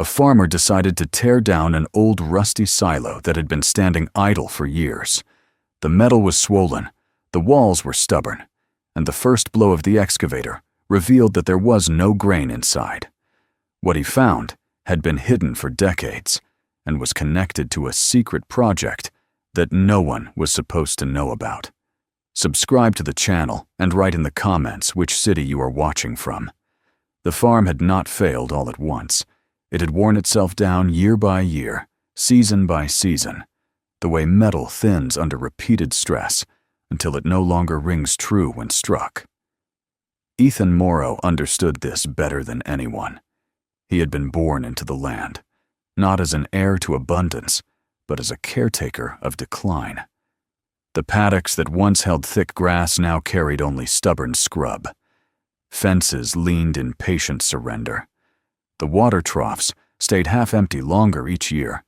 A farmer decided to tear down an old rusty silo that had been standing idle for years. The metal was swollen, the walls were stubborn, and the first blow of the excavator revealed that there was no grain inside. What he found had been hidden for decades and was connected to a secret project that no one was supposed to know about. Subscribe to the channel and write in the comments which city you are watching from. The farm had not failed all at once. It had worn itself down year by year, season by season, the way metal thins under repeated stress until it no longer rings true when struck. Ethan Morrow understood this better than anyone. He had been born into the land, not as an heir to abundance, but as a caretaker of decline. The paddocks that once held thick grass now carried only stubborn scrub. Fences leaned in patient surrender. The water troughs stayed half-empty longer each year,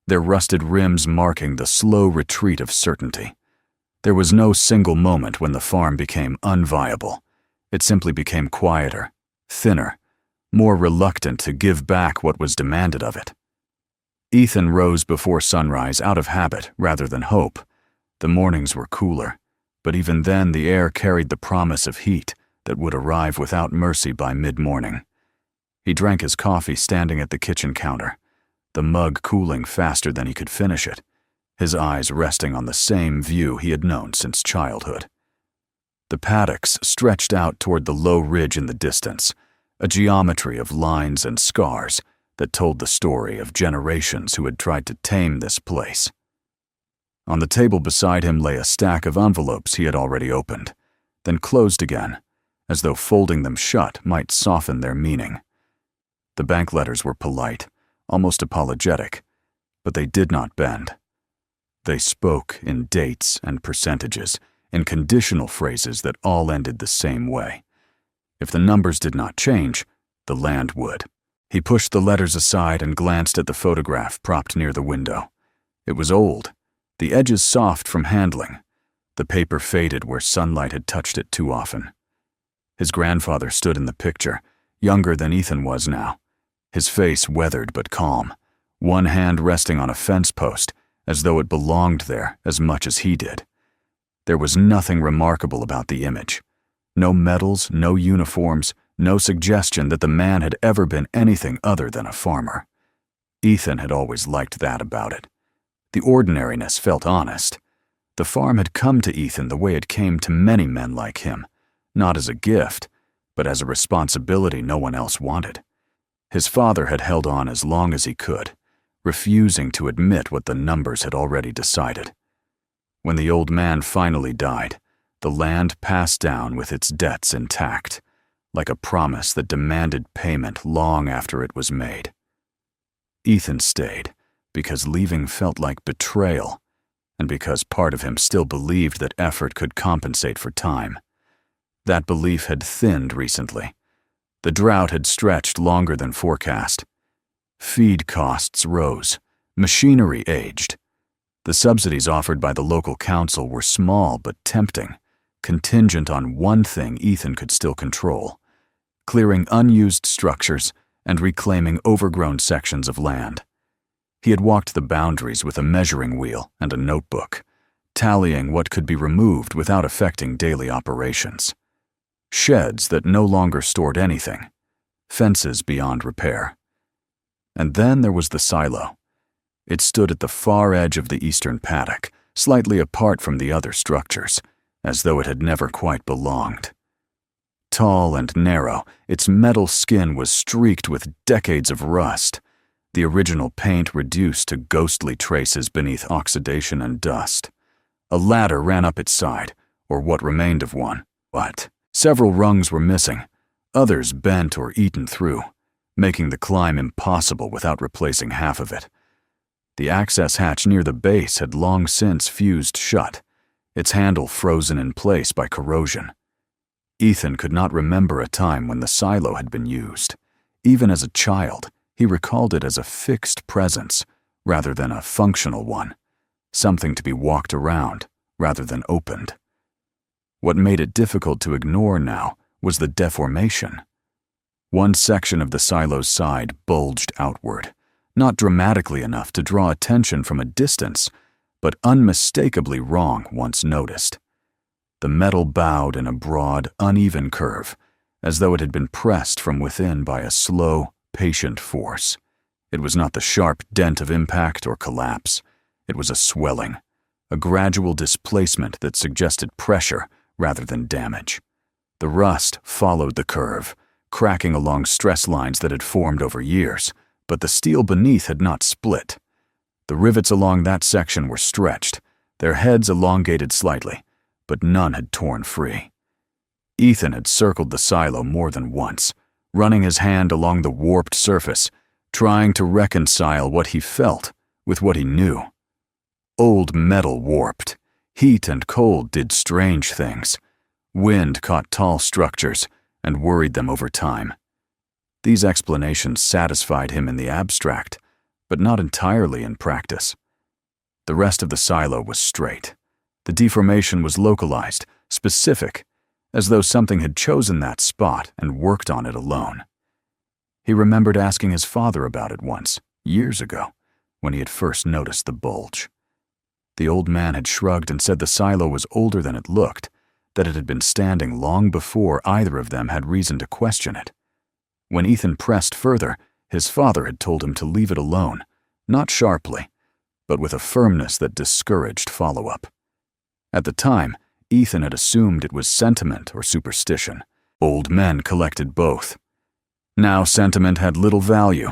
their rusted rims marking the slow retreat of certainty. There was no single moment when the farm became unviable. It simply became quieter, thinner, more reluctant to give back what was demanded of it. Ethan rose before sunrise out of habit rather than hope. The mornings were cooler, but even then the air carried the promise of heat that would arrive without mercy by mid-morning. He drank his coffee standing at the kitchen counter, the mug cooling faster than he could finish it, his eyes resting on the same view he had known since childhood. The paddocks stretched out toward the low ridge in the distance, a geometry of lines and scars that told the story of generations who had tried to tame this place. On the table beside him lay a stack of envelopes he had already opened, then closed again, as though folding them shut might soften their meaning. The bank letters were polite, almost apologetic, but they did not bend. They spoke in dates and percentages, in conditional phrases that all ended the same way. If the numbers did not change, the land would. He pushed the letters aside and glanced at the photograph propped near the window. It was old, the edges soft from handling, the paper faded where sunlight had touched it too often. His grandfather stood in the picture, younger than Ethan was now, his face weathered but calm, one hand resting on a fence post as though it belonged there as much as he did. There was nothing remarkable about the image. No medals, no uniforms, no suggestion that the man had ever been anything other than a farmer. Ethan had always liked that about it. The ordinariness felt honest. The farm had come to Ethan the way it came to many men like him, not as a gift, but as a responsibility no one else wanted. His father had held on as long as he could, refusing to admit what the numbers had already decided. When the old man finally died, the land passed down with its debts intact, like a promise that demanded payment long after it was made. Ethan stayed, because leaving felt like betrayal, and because part of him still believed that effort could compensate for time. That belief had thinned recently. The drought had stretched longer than forecast. Feed costs rose, machinery aged. The subsidies offered by the local council were small but tempting, contingent on one thing Ethan could still control: clearing unused structures and reclaiming overgrown sections of land. He had walked the boundaries with a measuring wheel and a notebook, tallying what could be removed without affecting daily operations. Sheds that no longer stored anything, fences beyond repair. And then there was the silo. It stood at the far edge of the eastern paddock, slightly apart from the other structures, as though it had never quite belonged. Tall and narrow, its metal skin was streaked with decades of rust, the original paint reduced to ghostly traces beneath oxidation and dust. A ladder ran up its side, or what remained of one, but several rungs were missing, others bent or eaten through, making the climb impossible without replacing half of it. The access hatch near the base had long since fused shut, its handle frozen in place by corrosion. Ethan could not remember a time when the silo had been used. Even as a child, he recalled it as a fixed presence rather than a functional one, something to be walked around rather than opened. What made it difficult to ignore now was the deformation. One section of the silo's side bulged outward, not dramatically enough to draw attention from a distance, but unmistakably wrong once noticed. The metal bowed in a broad, uneven curve, as though it had been pressed from within by a slow, patient force. It was not the sharp dent of impact or collapse. It was a swelling, a gradual displacement that suggested pressure rather than damage. The rust followed the curve, cracking along stress lines that had formed over years, but the steel beneath had not split. The rivets along that section were stretched, their heads elongated slightly, but none had torn free. Ethan had circled the silo more than once, running his hand along the warped surface, trying to reconcile what he felt with what he knew. Old metal warped. Heat and cold did strange things. Wind caught tall structures and worried them over time. These explanations satisfied him in the abstract, but not entirely in practice. The rest of the silo was straight. The deformation was localized, specific, as though something had chosen that spot and worked on it alone. He remembered asking his father about it once, years ago, when he had first noticed the bulge. The old man had shrugged and said the silo was older than it looked, that it had been standing long before either of them had reason to question it. When Ethan pressed further, his father had told him to leave it alone, not sharply, but with a firmness that discouraged follow-up. At the time, Ethan had assumed it was sentiment or superstition. Old men collected both. Now sentiment had little value.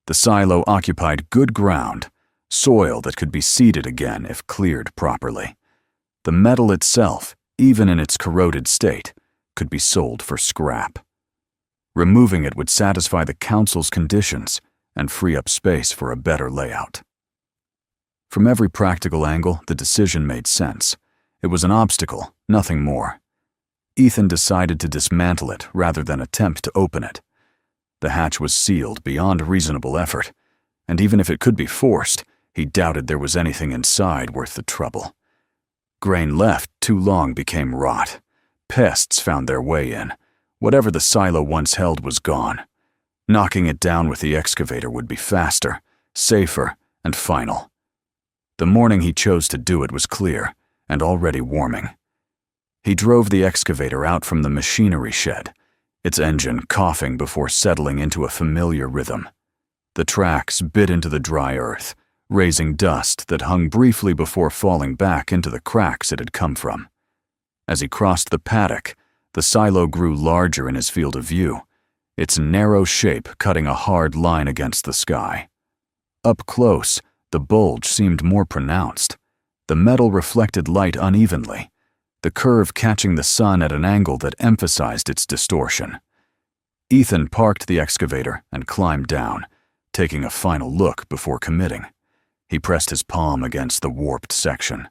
The silo occupied good ground, soil that could be seeded again if cleared properly. The metal itself, even in its corroded state, could be sold for scrap. Removing it would satisfy the council's conditions and free up space for a better layout. From every practical angle, the decision made sense. It was an obstacle, nothing more. Ethan decided to dismantle it rather than attempt to open it. The hatch was sealed beyond reasonable effort, and even if it could be forced, he doubted there was anything inside worth the trouble. Grain left too long became rot. Pests found their way in. Whatever the silo once held was gone. Knocking it down with the excavator would be faster, safer, and final. The morning he chose to do it was clear, and already warming. He drove the excavator out from the machinery shed, its engine coughing before settling into a familiar rhythm. The tracks bit into the dry earth, raising dust that hung briefly before falling back into the cracks it had come from. As he crossed the paddock, the silo grew larger in his field of view, its narrow shape cutting a hard line against the sky. Up close, the bulge seemed more pronounced. The metal reflected light unevenly, the curve catching the sun at an angle that emphasized its distortion. Ethan parked the excavator and climbed down, taking a final look before committing. He pressed his palm against the warped section.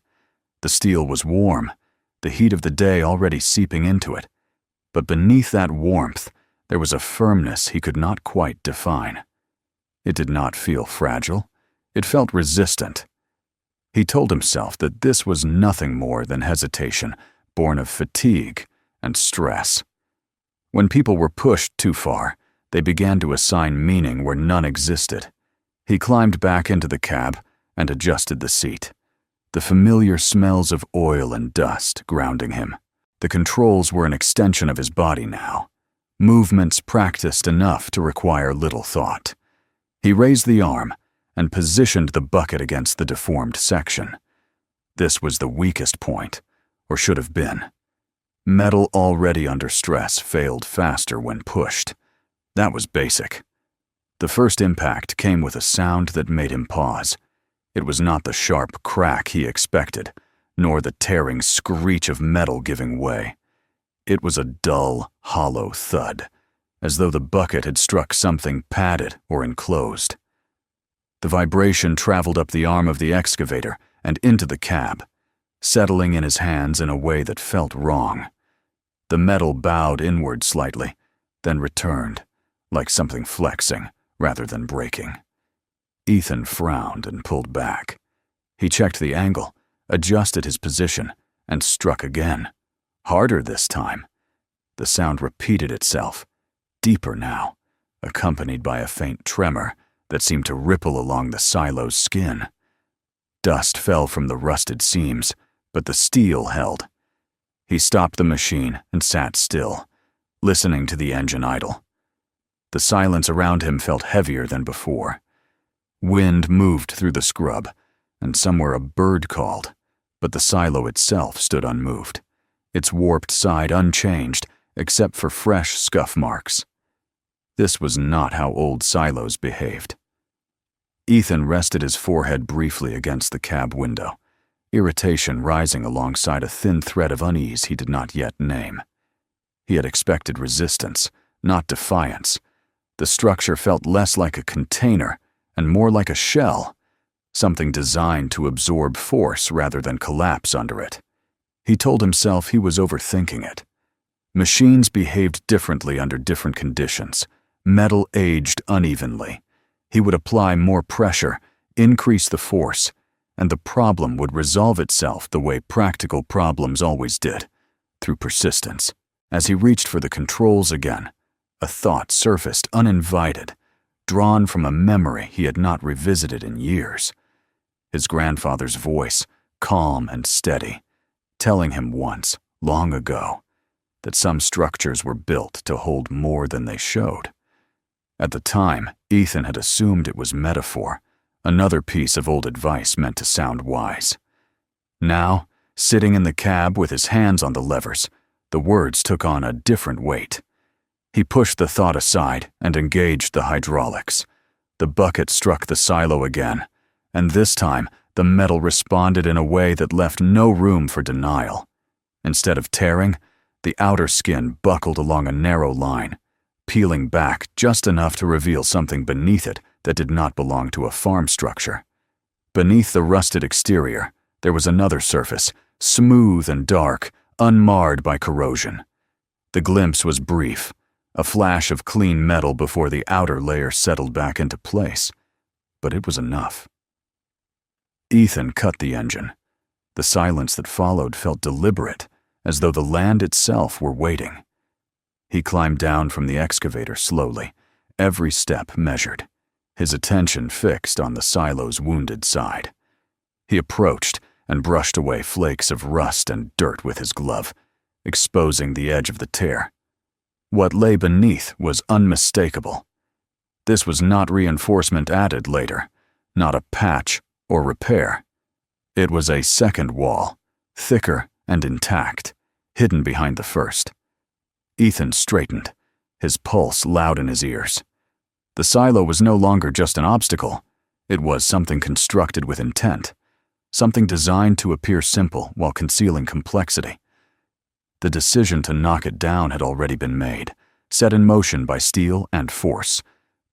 The steel was warm, the heat of the day already seeping into it, but beneath that warmth, there was a firmness he could not quite define. It did not feel fragile. It felt resistant. He told himself that this was nothing more than hesitation, born of fatigue and stress. When people were pushed too far, they began to assign meaning where none existed. He climbed back into the cab and adjusted the seat. The familiar smells of oil and dust grounding him. The controls were an extension of his body now, movements practiced enough to require little thought. He raised the arm and positioned the bucket against the deformed section. This was the weakest point, or should have been. Metal already under stress failed faster when pushed. That was basic. The first impact came with a sound that made him pause. It was not the sharp crack he expected, nor the tearing screech of metal giving way. It was a dull, hollow thud, as though the bucket had struck something padded or enclosed. The vibration traveled up the arm of the excavator and into the cab, settling in his hands in a way that felt wrong. The metal bowed inward slightly, then returned, like something flexing rather than breaking. Ethan frowned and pulled back. He checked the angle, adjusted his position, and struck again. Harder this time. The sound repeated itself. deeper now, accompanied by a faint tremor that seemed to ripple along the silo's skin. Dust fell from the rusted seams, but the steel held. He stopped the machine and sat still, listening to the engine idle. The silence around him felt heavier than before. Wind moved through the scrub, and somewhere a bird called, but the silo itself stood unmoved, its warped side unchanged except for fresh scuff marks. This was not how old silos behaved. Ethan rested his forehead briefly against the cab window, irritation rising alongside a thin thread of unease he did not yet name. He had expected resistance, not defiance. The structure felt less like a container and more like a shell, something designed to absorb force rather than collapse under it. He told himself he was overthinking it. Machines behaved differently under different conditions. Metal aged unevenly. He would apply more pressure, increase the force, and the problem would resolve itself the way practical problems always did, through persistence. As he reached for the controls again, a thought surfaced uninvited, drawn from a memory he had not revisited in years. His grandfather's voice, calm and steady, telling him once, long ago, that some structures were built to hold more than they showed. At the time, Ethan had assumed it was metaphor, another piece of old advice meant to sound wise. Now, sitting in the cab with his hands on the levers, the words took on a different weight. He pushed the thought aside and engaged the hydraulics. The bucket struck the silo again, and this time the metal responded in a way that left no room for denial. Instead of tearing, the outer skin buckled along a narrow line, peeling back just enough to reveal something beneath it that did not belong to a farm structure. Beneath the rusted exterior, there was another surface, smooth and dark, unmarred by corrosion. The glimpse was brief, a flash of clean metal before the outer layer settled back into place, but it was enough. Ethan cut the engine. The silence that followed felt deliberate, as though the land itself were waiting. He climbed down from the excavator slowly, every step measured, his attention fixed on the silo's wounded side. He approached and brushed away flakes of rust and dirt with his glove, exposing the edge of the tear. What lay beneath was unmistakable. This was not reinforcement added later, not a patch or repair. It was a second wall, thicker and intact, hidden behind the first. Ethan straightened, his pulse loud in his ears. The silo was no longer just an obstacle. It was something constructed with intent, something designed to appear simple while concealing complexity. The decision to knock it down had already been made, set in motion by steel and force.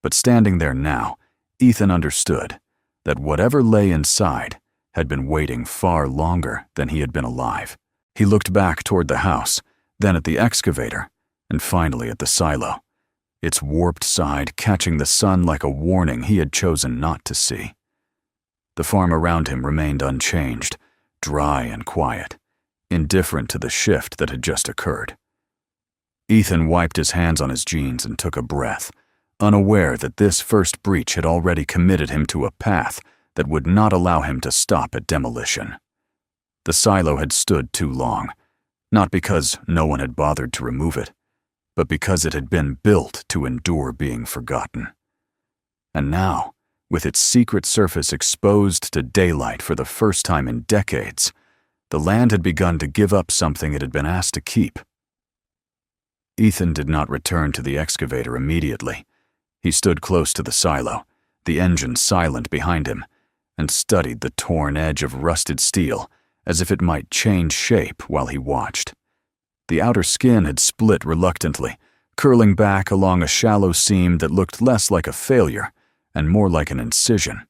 But standing there now, Ethan understood that whatever lay inside had been waiting far longer than he had been alive. He looked back toward the house, then at the excavator, and finally at the silo, its warped side catching the sun like a warning he had chosen not to see. The farm around him remained unchanged, dry and quiet, indifferent to the shift that had just occurred. Ethan wiped his hands on his jeans and took a breath, unaware that this first breach had already committed him to a path that would not allow him to stop at demolition. The silo had stood too long, not because no one had bothered to remove it, but because it had been built to endure being forgotten. And now, with its secret surface exposed to daylight for the first time in decades, the land had begun to give up something it had been asked to keep. Ethan did not return to the excavator immediately. He stood close to the silo, the engine silent behind him, and studied the torn edge of rusted steel as if it might change shape while he watched. The outer skin had split reluctantly, curling back along a shallow seam that looked less like a failure and more like an incision.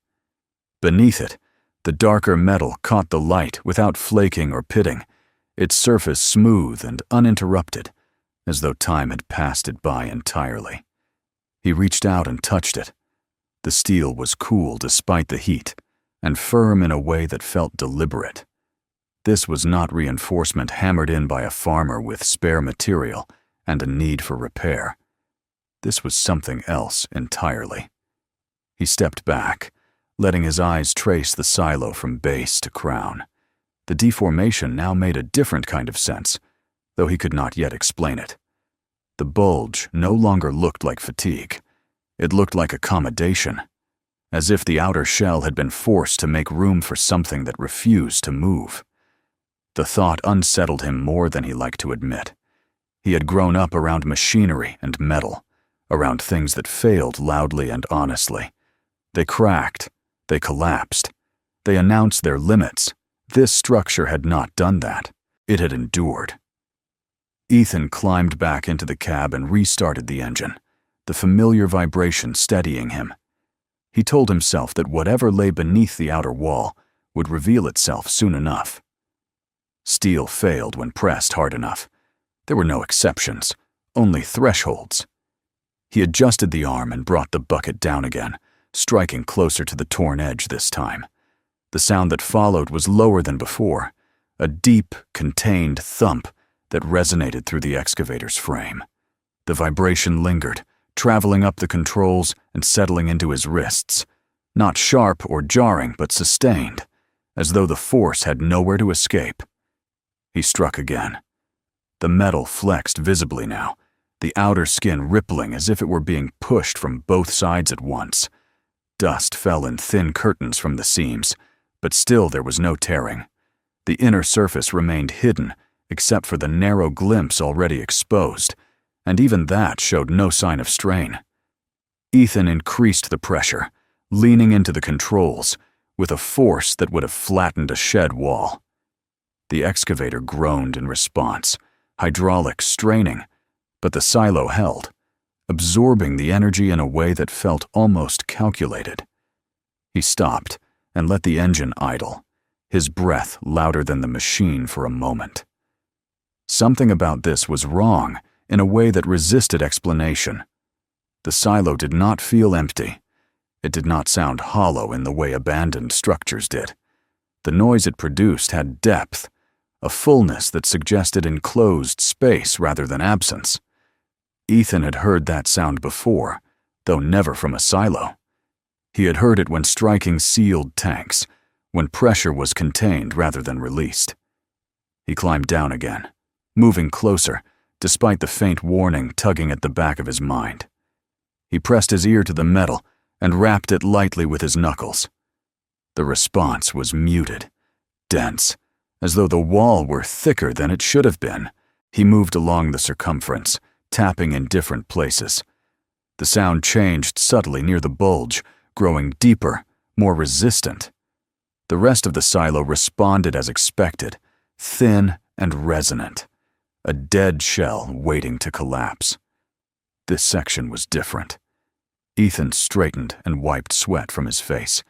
Beneath it, the darker metal caught the light without flaking or pitting, its surface smooth and uninterrupted, as though time had passed it by entirely. He reached out and touched it. The steel was cool despite the heat, and firm in a way that felt deliberate. This was not reinforcement hammered in by a farmer with spare material and a need for repair. This was something else entirely. He stepped back, letting his eyes trace the silo from base to crown. The deformation now made a different kind of sense, though he could not yet explain it. The bulge no longer looked like fatigue. It looked like accommodation, as if the outer shell had been forced to make room for something that refused to move. The thought unsettled him more than he liked to admit. He had grown up around machinery and metal, around things that failed loudly and honestly. They cracked, they collapsed, they announced their limits. This structure had not done that. It had endured. Ethan climbed back into the cab and restarted the engine, the familiar vibration steadying him. He told himself that whatever lay beneath the outer wall would reveal itself soon enough. Steel failed when pressed hard enough. There were no exceptions, only thresholds. He adjusted the arm and brought the bucket down again, striking closer to the torn edge this time. The sound that followed was lower than before, a deep, contained thump that resonated through the excavator's frame. The vibration lingered, traveling up the controls and settling into his wrists. Not sharp or jarring, but sustained, as though the force had nowhere to escape. He struck again. The metal flexed visibly now, the outer skin rippling as if it were being pushed from both sides at once. Dust fell in thin curtains from the seams, but still there was no tearing. The inner surface remained hidden, except for the narrow glimpse already exposed, and even that showed no sign of strain. Ethan increased the pressure, leaning into the controls, with a force that would have flattened a shed wall. The excavator groaned in response, hydraulics straining, but the silo held, absorbing the energy in a way that felt almost calculated. He stopped and let the engine idle, his breath louder than the machine for a moment. Something about this was wrong in a way that resisted explanation. The silo did not feel empty. It did not sound hollow in the way abandoned structures did. The noise it produced had depth, a fullness that suggested enclosed space rather than absence. Ethan had heard that sound before, though never from a silo. He had heard it when striking sealed tanks, when pressure was contained rather than released. He climbed down again, moving closer, despite the faint warning tugging at the back of his mind. He pressed his ear to the metal and rapped it lightly with his knuckles. The response was muted, dense, as though the wall were thicker than it should have been. He moved along the circumference, tapping in different places. The sound changed subtly near the bulge, growing deeper, more resistant. The rest of the silo responded as expected, thin and resonant, a dead shell waiting to collapse. This section was different. Ethan straightened and wiped sweat from his face.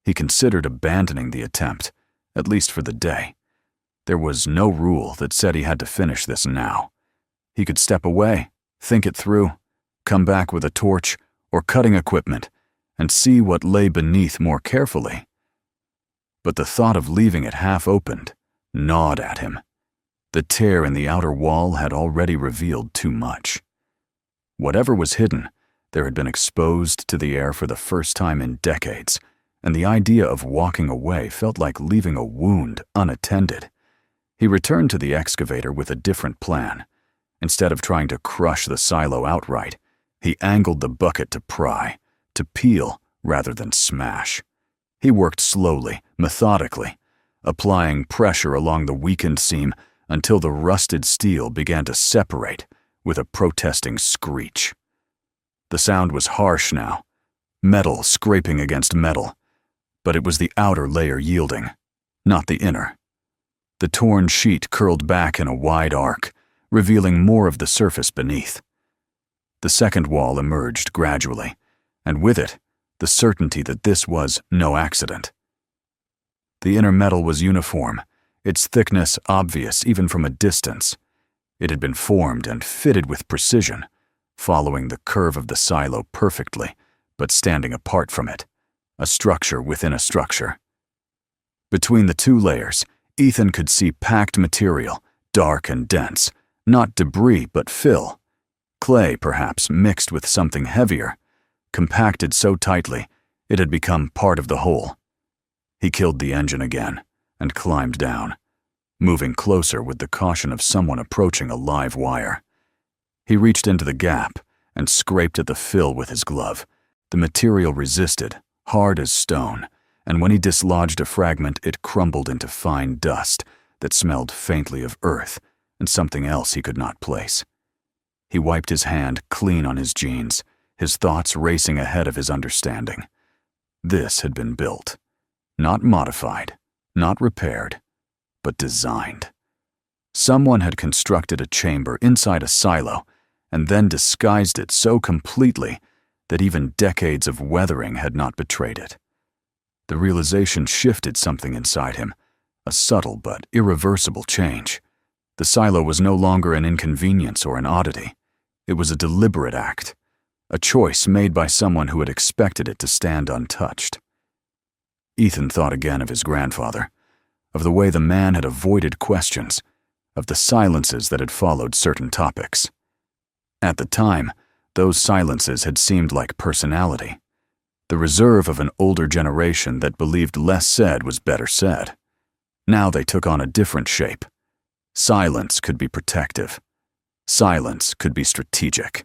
He considered abandoning the attempt, at least for the day. There was no rule that said he had to finish this now. He could step away, think it through, come back with a torch or cutting equipment, and see what lay beneath more carefully. But the thought of leaving it half opened gnawed at him. The tear in the outer wall had already revealed too much. Whatever was hidden, there had been exposed to the air for the first time in decades, and the idea of walking away felt like leaving a wound unattended. He returned to the excavator with a different plan. Instead of trying to crush the silo outright, he angled the bucket to pry, to peel rather than smash. He worked slowly, methodically, applying pressure along the weakened seam until the rusted steel began to separate with a protesting screech. The sound was harsh now, metal scraping against metal, but it was the outer layer yielding, not the inner. The torn sheet curled back in a wide arc, revealing more of the surface beneath. The second wall emerged gradually, and with it, the certainty that this was no accident. The inner metal was uniform, its thickness obvious even from a distance. It had been formed and fitted with precision, following the curve of the silo perfectly, but standing apart from it, a structure within a structure. Between the two layers, Ethan could see packed material, dark and dense, not debris but fill. Clay, perhaps, mixed with something heavier, compacted so tightly it had become part of the whole. He killed the engine again and climbed down, moving closer with the caution of someone approaching a live wire. He reached into the gap and scraped at the fill with his glove. The material resisted, hard as stone, and when he dislodged a fragment, it crumbled into fine dust that smelled faintly of earth and something else he could not place. He wiped his hand clean on his jeans, his thoughts racing ahead of his understanding. This had been built, not modified, not repaired, but designed. Someone had constructed a chamber inside a silo and then disguised it so completely that even decades of weathering had not betrayed it. The realization shifted something inside him, a subtle but irreversible change. The silo was no longer an inconvenience or an oddity. It was a deliberate act, a choice made by someone who had expected it to stand untouched. Ethan thought again of his grandfather, of the way the man had avoided questions, of the silences that had followed certain topics. At the time, those silences had seemed like personality, the reserve of an older generation that believed less said was better said. Now they took on a different shape. Silence could be protective. Silence could be strategic.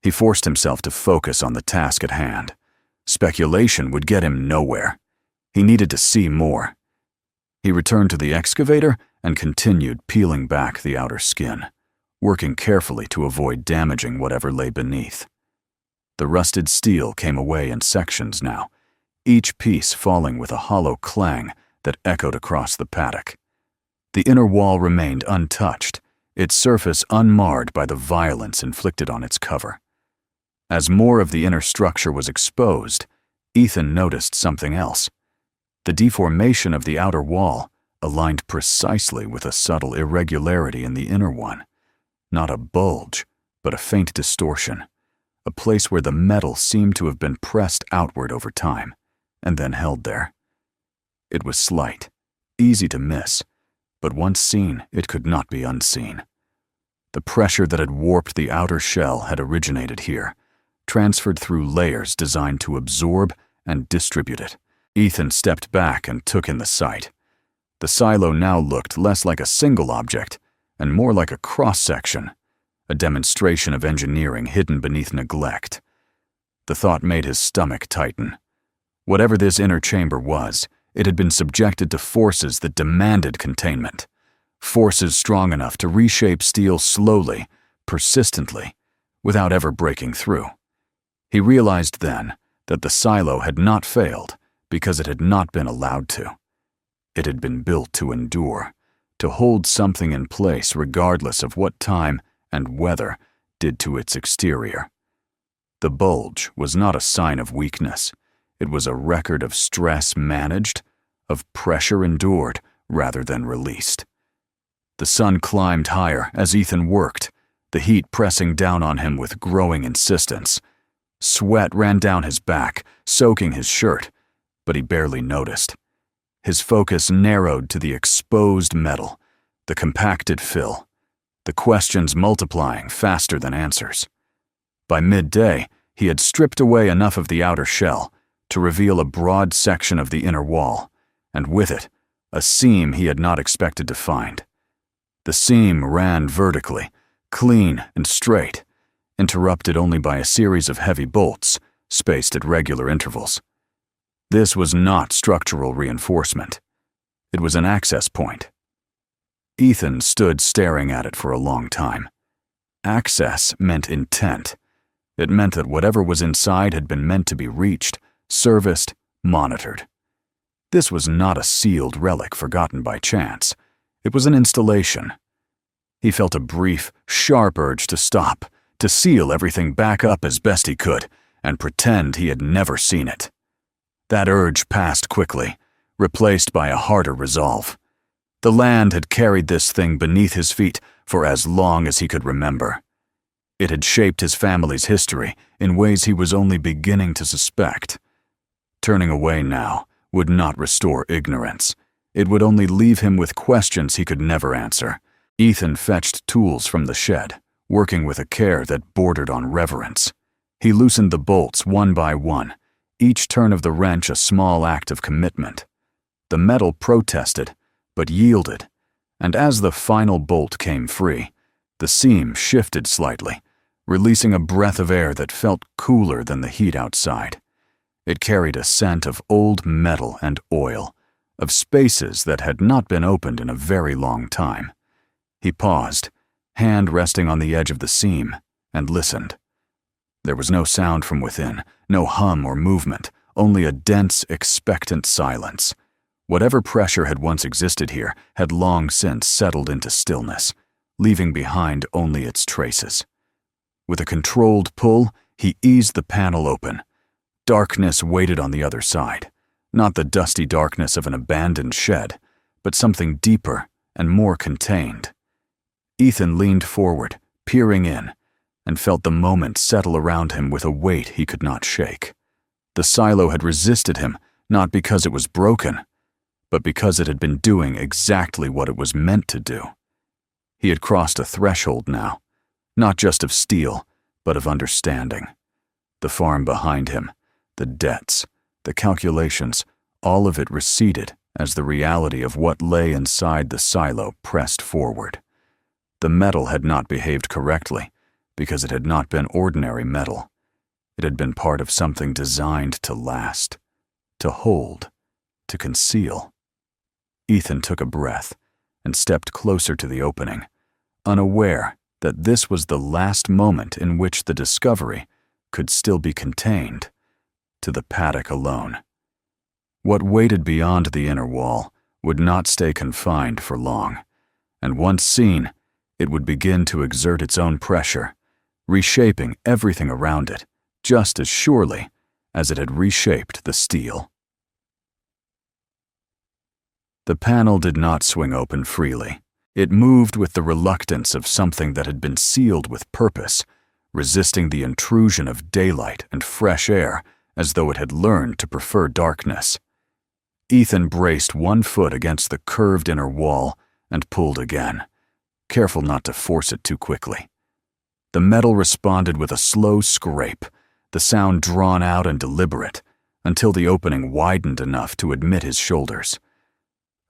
He forced himself to focus on the task at hand. Speculation would get him nowhere. He needed to see more. He returned to the excavator and continued peeling back the outer skin, working carefully to avoid damaging whatever lay beneath. The rusted steel came away in sections now, each piece falling with a hollow clang that echoed across the paddock. The inner wall remained untouched, its surface unmarred by the violence inflicted on its cover. As more of the inner structure was exposed, Ethan noticed something else. The deformation of the outer wall aligned precisely with a subtle irregularity in the inner one. Not a bulge, but a faint distortion, a place where the metal seemed to have been pressed outward over time, and then held there. It was slight, easy to miss, but once seen, it could not be unseen. The pressure that had warped the outer shell had originated here, transferred through layers designed to absorb and distribute it. Ethan stepped back and took in the sight. The silo now looked less like a single object and more like a cross-section, a demonstration of engineering hidden beneath neglect. The thought made his stomach tighten. Whatever this inner chamber was, it had been subjected to forces that demanded containment, forces strong enough to reshape steel slowly, persistently, without ever breaking through. He realized then that the silo had not failed because it had not been allowed to. It had been built to endure, to hold something in place regardless of what time and weather did to its exterior. The bulge was not a sign of weakness. It was a record of stress managed, of pressure endured rather than released. The sun climbed higher as Ethan worked, the heat pressing down on him with growing insistence. Sweat ran down his back, soaking his shirt, but he barely noticed. His focus narrowed to the exposed metal, the compacted fill, the questions multiplying faster than answers. By midday, he had stripped away enough of the outer shell to reveal a broad section of the inner wall, and with it, a seam he had not expected to find. The seam ran vertically, clean and straight, interrupted only by a series of heavy bolts, spaced at regular intervals. This was not structural reinforcement. It was an access point. Ethan stood staring at it for a long time. Access meant intent. It meant that whatever was inside had been meant to be reached, serviced, monitored. This was not a sealed relic forgotten by chance. It was an installation. He felt a brief, sharp urge to stop, to seal everything back up as best he could, and pretend he had never seen it. That urge passed quickly, replaced by a harder resolve. The land had carried this thing beneath his feet for as long as he could remember. It had shaped his family's history in ways he was only beginning to suspect. Turning away now would not restore ignorance. It would only leave him with questions he could never answer. Ethan fetched tools from the shed, working with a care that bordered on reverence. He loosened the bolts one by one, each turn of the wrench a small act of commitment. The metal protested, but yielded, and as the final bolt came free, the seam shifted slightly, releasing a breath of air that felt cooler than the heat outside. It carried a scent of old metal and oil, of spaces that had not been opened in a very long time. He paused, hand resting on the edge of the seam, and listened. There was no sound from within, no hum or movement, only a dense, expectant silence. Whatever pressure had once existed here had long since settled into stillness, leaving behind only its traces. With a controlled pull, he eased the panel open. Darkness waited on the other side, not the dusty darkness of an abandoned shed, but something deeper and more contained. Ethan leaned forward, peering in, and felt the moment settle around him with a weight he could not shake. The silo had resisted him, not because it was broken, but because it had been doing exactly what it was meant to do. He had crossed a threshold now, not just of steel, but of understanding. The farm behind him, the debts, the calculations, all of it receded as the reality of what lay inside the silo pressed forward. The metal had not behaved correctly, because it had not been ordinary metal. It had been part of something designed to last, to hold, to conceal. Ethan took a breath and stepped closer to the opening, unaware that this was the last moment in which the discovery could still be contained to the paddock alone. What waited beyond the inner wall would not stay confined for long, and once seen, it would begin to exert its own pressure, reshaping everything around it just as surely as it had reshaped the steel. The panel did not swing open freely. It moved with the reluctance of something that had been sealed with purpose, resisting the intrusion of daylight and fresh air as though it had learned to prefer darkness. Ethan braced one foot against the curved inner wall and pulled again, careful not to force it too quickly. The metal responded with a slow scrape, the sound drawn out and deliberate, until the opening widened enough to admit his shoulders.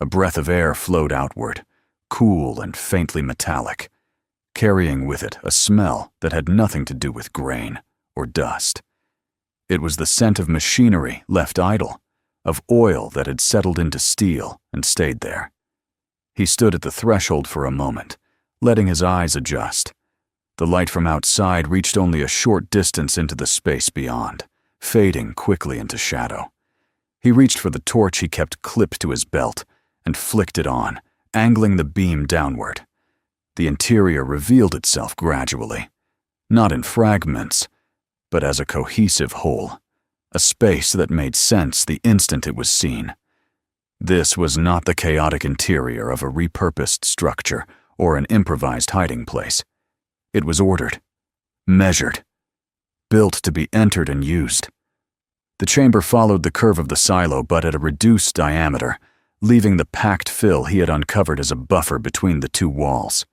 A breath of air flowed outward, cool and faintly metallic, carrying with it a smell that had nothing to do with grain or dust. It was the scent of machinery left idle, of oil that had settled into steel and stayed there. He stood at the threshold for a moment, letting his eyes adjust. The light from outside reached only a short distance into the space beyond, fading quickly into shadow. He reached for the torch he kept clipped to his belt and flicked it on, angling the beam downward. The interior revealed itself gradually, not in fragments, but as a cohesive whole, a space that made sense the instant it was seen. This was not the chaotic interior of a repurposed structure or an improvised hiding place. It was ordered, measured, built to be entered and used. The chamber followed the curve of the silo, but at a reduced diameter, leaving the packed fill he had uncovered as a buffer between the two walls.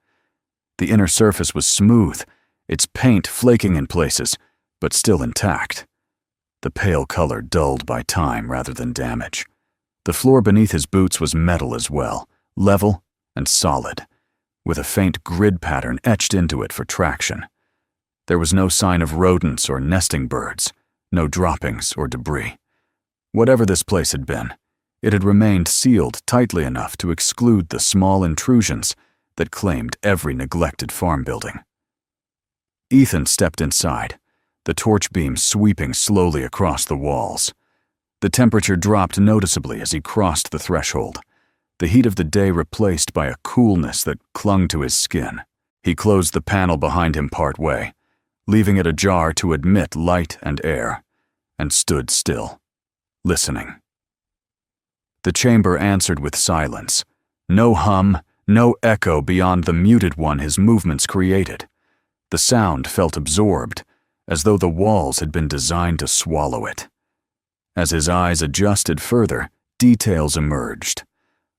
The inner surface was smooth, its paint flaking in places, but still intact. The pale color dulled by time rather than damage. The floor beneath his boots was metal as well, level and solid, with a faint grid pattern etched into it for traction. There was no sign of rodents or nesting birds, no droppings or debris. Whatever this place had been, it had remained sealed tightly enough to exclude the small intrusions that claimed every neglected farm building. Ethan stepped inside, the torch beam sweeping slowly across the walls. The temperature dropped noticeably as he crossed the threshold, the heat of the day replaced by a coolness that clung to his skin. He closed the panel behind him part way, leaving it ajar to admit light and air, and stood still, listening. The chamber answered with silence, no hum, no echo beyond the muted one his movements created. The sound felt absorbed, as though the walls had been designed to swallow it. As his eyes adjusted further, details emerged.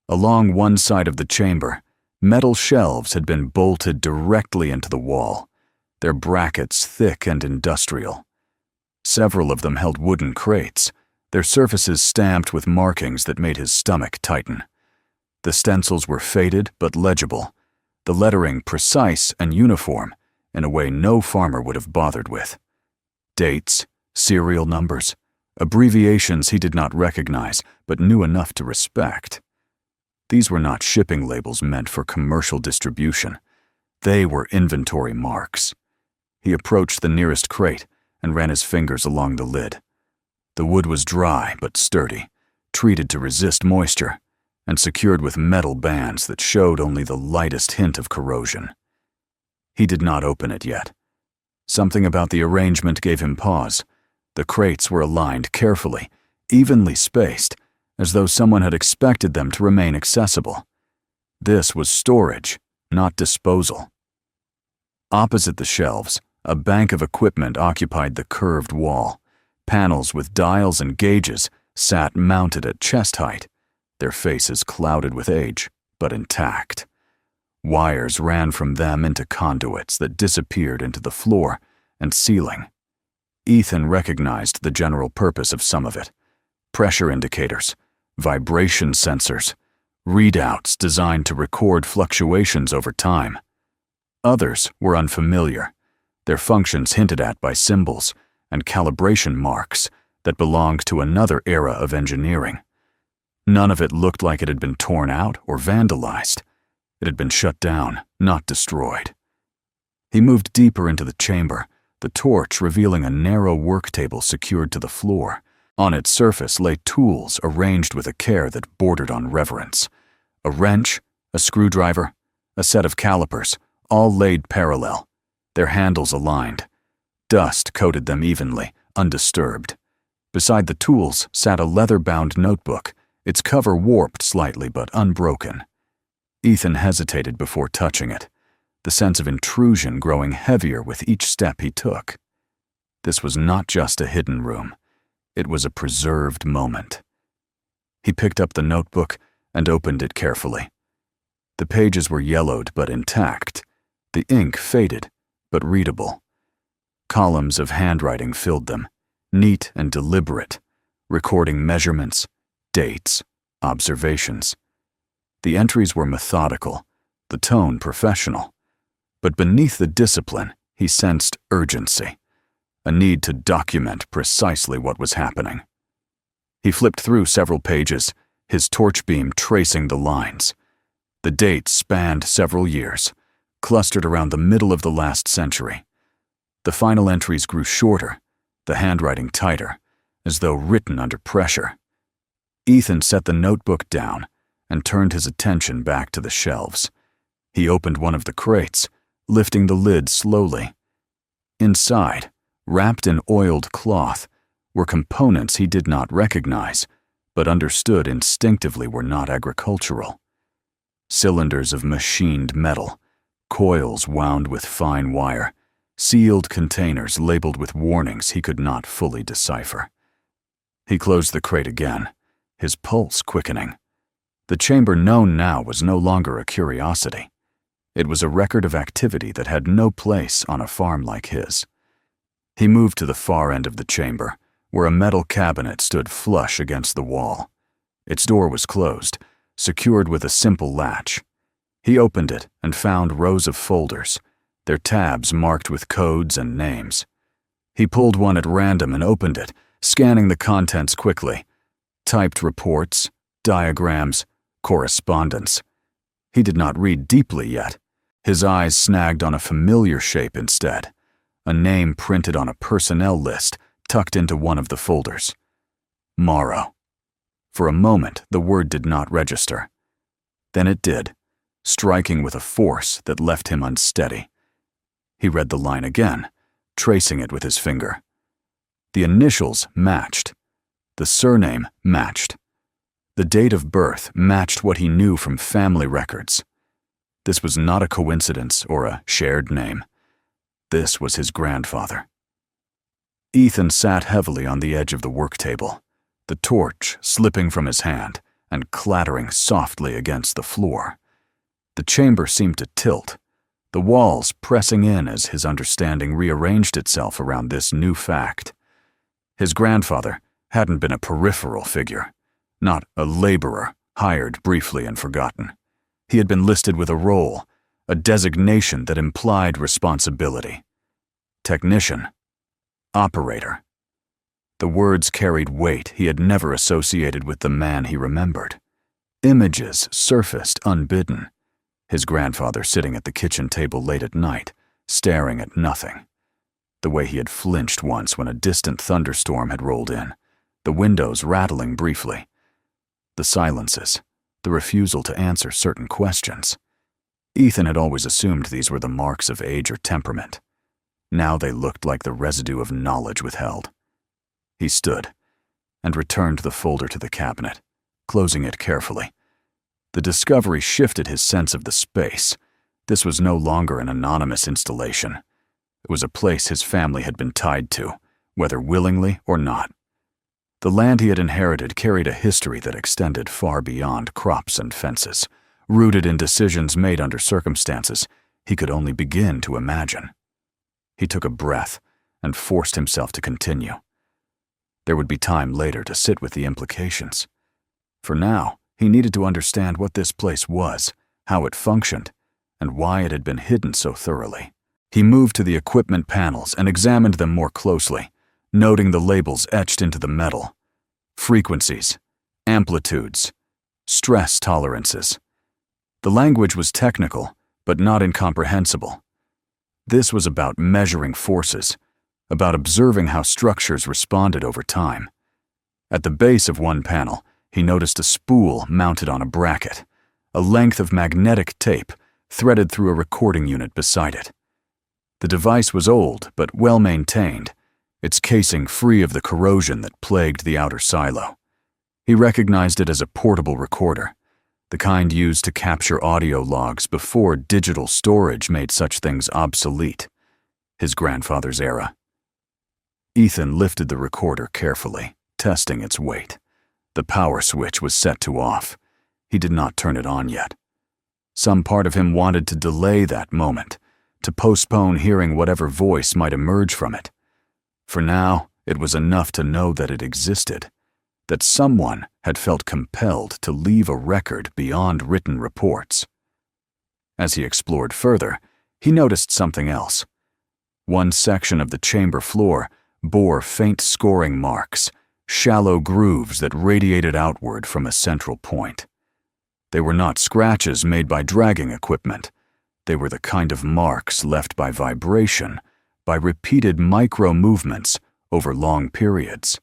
Along one side of the chamber, metal shelves had been bolted directly into the wall, their brackets thick and industrial. Several of them held wooden crates, their surfaces stamped with markings that made his stomach tighten. The stencils were faded but legible, the lettering precise and uniform in a way no farmer would have bothered with. Dates, serial numbers, abbreviations he did not recognize but knew enough to respect. These were not shipping labels meant for commercial distribution. They were inventory marks. He approached the nearest crate and ran his fingers along the lid. The wood was dry but sturdy, treated to resist moisture, and secured with metal bands that showed only the lightest hint of corrosion. He did not open it yet. Something about the arrangement gave him pause. The crates were aligned carefully, evenly spaced, as though someone had expected them to remain accessible. This was storage, not disposal. Opposite the shelves, a bank of equipment occupied the curved wall. Panels with dials and gauges sat mounted at chest height, their faces clouded with age, but intact. Wires ran from them into conduits that disappeared into the floor and ceiling. Ethan recognized the general purpose of some of it: pressure indicators, vibration sensors, readouts designed to record fluctuations over time. Others were unfamiliar, their functions hinted at by symbols and calibration marks that belonged to another era of engineering. None of it looked like it had been torn out or vandalized. It had been shut down, not destroyed. He moved deeper into the chamber, the torch revealing a narrow work table secured to the floor. On its surface lay tools arranged with a care that bordered on reverence. A wrench, a screwdriver, a set of calipers, all laid parallel, their handles aligned. Dust coated them evenly, undisturbed. Beside the tools sat a leather-bound notebook, its cover warped slightly but unbroken. Ethan hesitated before touching it, the sense of intrusion growing heavier with each step he took. This was not just a hidden room. It was a preserved moment. He picked up the notebook and opened it carefully. The pages were yellowed but intact, the ink faded but readable. Columns of handwriting filled them, neat and deliberate, recording measurements, dates, observations. The entries were methodical, the tone professional, but beneath the discipline he sensed urgency, a need to document precisely what was happening. He flipped through several pages, his torch beam tracing the lines. The dates spanned several years, clustered around the middle of the last century. The final entries grew shorter, the handwriting tighter, as though written under pressure. Ethan set the notebook down and turned his attention back to the shelves. He opened one of the crates, lifting the lid slowly. Inside, wrapped in oiled cloth, were components he did not recognize, but understood instinctively were not agricultural. Cylinders of machined metal, coils wound with fine wire, sealed containers labeled with warnings he could not fully decipher. He closed the crate again, his pulse quickening. The chamber known now was no longer a curiosity. It was a record of activity that had no place on a farm like his. He moved to the far end of the chamber, where a metal cabinet stood flush against the wall. Its door was closed, secured with a simple latch. He opened it and found rows of folders, their tabs marked with codes and names. He pulled one at random and opened it, scanning the contents quickly. Typed reports, diagrams, correspondence. He did not read deeply yet. His eyes snagged on a familiar shape instead, a name printed on a personnel list tucked into one of the folders. Morrow. For a moment, the word did not register. Then it did, striking with a force that left him unsteady. He read the line again, tracing it with his finger. The initials matched. The surname matched. The date of birth matched what he knew from family records. This was not a coincidence or a shared name. This was his grandfather. Ethan sat heavily on the edge of the work table, the torch slipping from his hand and clattering softly against the floor. The chamber seemed to tilt. the walls pressing in as his understanding rearranged itself around this new fact. His grandfather hadn't been a peripheral figure, not a laborer hired briefly and forgotten. He had been listed with a role, a designation that implied responsibility. Technician. Operator. The words carried weight he had never associated with the man he remembered. Images surfaced unbidden. His grandfather sitting at the kitchen table late at night, staring at nothing. The way he had flinched once when a distant thunderstorm had rolled in, the windows rattling briefly. The silences, the refusal to answer certain questions. Ethan had always assumed these were the marks of age or temperament. Now they looked like the residue of knowledge withheld. He stood and returned the folder to the cabinet, closing it carefully. The discovery shifted his sense of the space. This was no longer an anonymous installation. It was a place his family had been tied to, whether willingly or not. The land he had inherited carried a history that extended far beyond crops and fences, rooted in decisions made under circumstances he could only begin to imagine. He took a breath and forced himself to continue. There would be time later to sit with the implications. For now, he needed to understand what this place was, how it functioned, and why it had been hidden so thoroughly. He moved to the equipment panels and examined them more closely, noting the labels etched into the metal. Frequencies, amplitudes, stress tolerances. The language was technical, but not incomprehensible. This was about measuring forces, about observing how structures responded over time. At the base of one panel, he noticed a spool mounted on a bracket, a length of magnetic tape threaded through a recording unit beside it. The device was old but well maintained, its casing free of the corrosion that plagued the outer silo. He recognized it as a portable recorder, the kind used to capture audio logs before digital storage made such things obsolete. His grandfather's era. Ethan lifted the recorder carefully, testing its weight. The power switch was set to off. He did not turn it on yet. Some part of him wanted to delay that moment, to postpone hearing whatever voice might emerge from it. For now, it was enough to know that it existed, that someone had felt compelled to leave a record beyond written reports. As he explored further, he noticed something else. One section of the chamber floor bore faint scoring marks, shallow grooves that radiated outward from a central point. They were not scratches made by dragging equipment. They were the kind of marks left by vibration, by repeated micro-movements over long periods.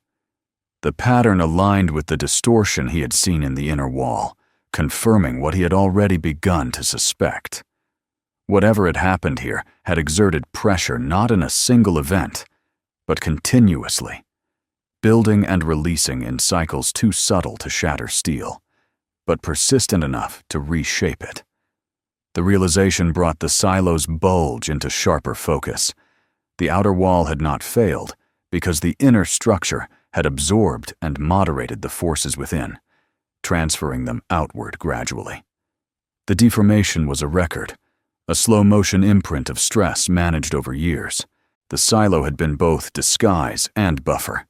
The pattern aligned with the distortion he had seen in the inner wall, confirming what he had already begun to suspect. Whatever had happened here had exerted pressure not in a single event, but continuously, building and releasing in cycles too subtle to shatter steel, but persistent enough to reshape it. The realization brought the silo's bulge into sharper focus. The outer wall had not failed because the inner structure had absorbed and moderated the forces within, transferring them outward gradually. The deformation was a record, a slow-motion imprint of stress managed over years. The silo had been both disguise and buffer,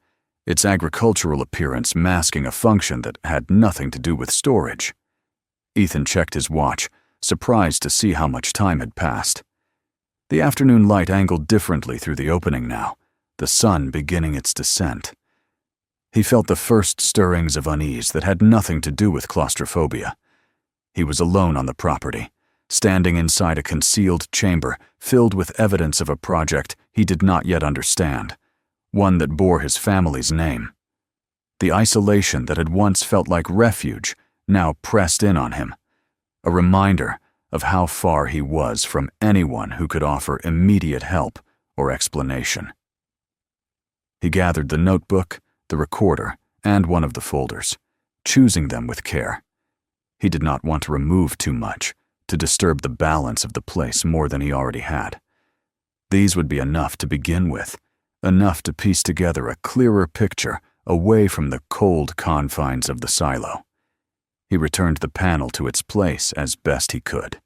its agricultural appearance masking a function that had nothing to do with storage. Ethan checked his watch, surprised to see how much time had passed. The afternoon light angled differently through the opening now, the sun beginning its descent. He felt the first stirrings of unease that had nothing to do with claustrophobia. He was alone on the property, standing inside a concealed chamber filled with evidence of a project he did not yet understand, one that bore his family's name. The isolation that had once felt like refuge now pressed in on him, a reminder of how far he was from anyone who could offer immediate help or explanation. He gathered the notebook, the recorder, and one of the folders, choosing them with care. He did not want to remove too much, to disturb the balance of the place more than he already had. These would be enough to begin with, enough to piece together a clearer picture away from the cold confines of the silo. He returned the panel to its place as best he could,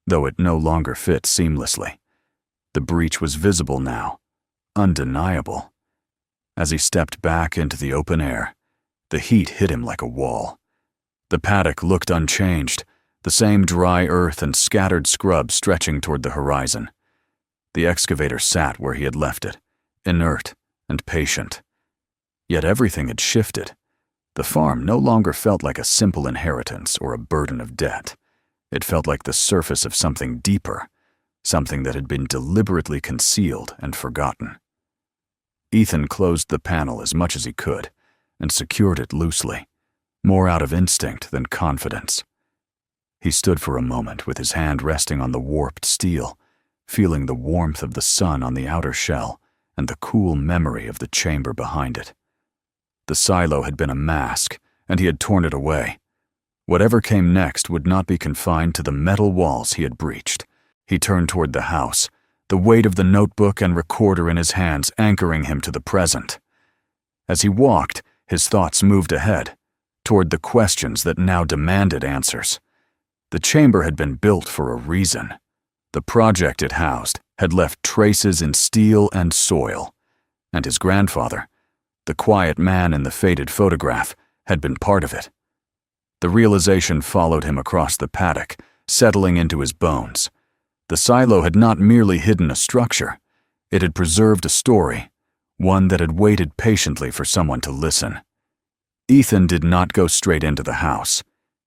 though it no longer fit seamlessly. The breach was visible now, undeniable. As he stepped back into the open air, the heat hit him like a wall. The paddock looked unchanged, the same dry earth and scattered scrub stretching toward the horizon. The excavator sat where he had left it, inert and patient. Yet everything had shifted. The farm no longer felt like a simple inheritance or a burden of debt. It felt like the surface of something deeper, something that had been deliberately concealed and forgotten. Ethan closed the panel as much as he could and secured it loosely, more out of instinct than confidence. He stood for a moment with his hand resting on the warped steel, feeling the warmth of the sun on the outer shell and the cool memory of the chamber behind it. The silo had been a mask, and he had torn it away. Whatever came next would not be confined to the metal walls he had breached. He turned toward the house, the weight of the notebook and recorder in his hands anchoring him to the present. As he walked, his thoughts moved ahead, toward the questions that now demanded answers. The chamber had been built for a reason. The project it housed had left traces in steel and soil, and his grandfather, the quiet man in the faded photograph, had been part of it. The realization followed him across the paddock, settling into his bones. The silo had not merely hidden a structure, it had preserved a story, one that had waited patiently for someone to listen. Ethan did not go straight into the house.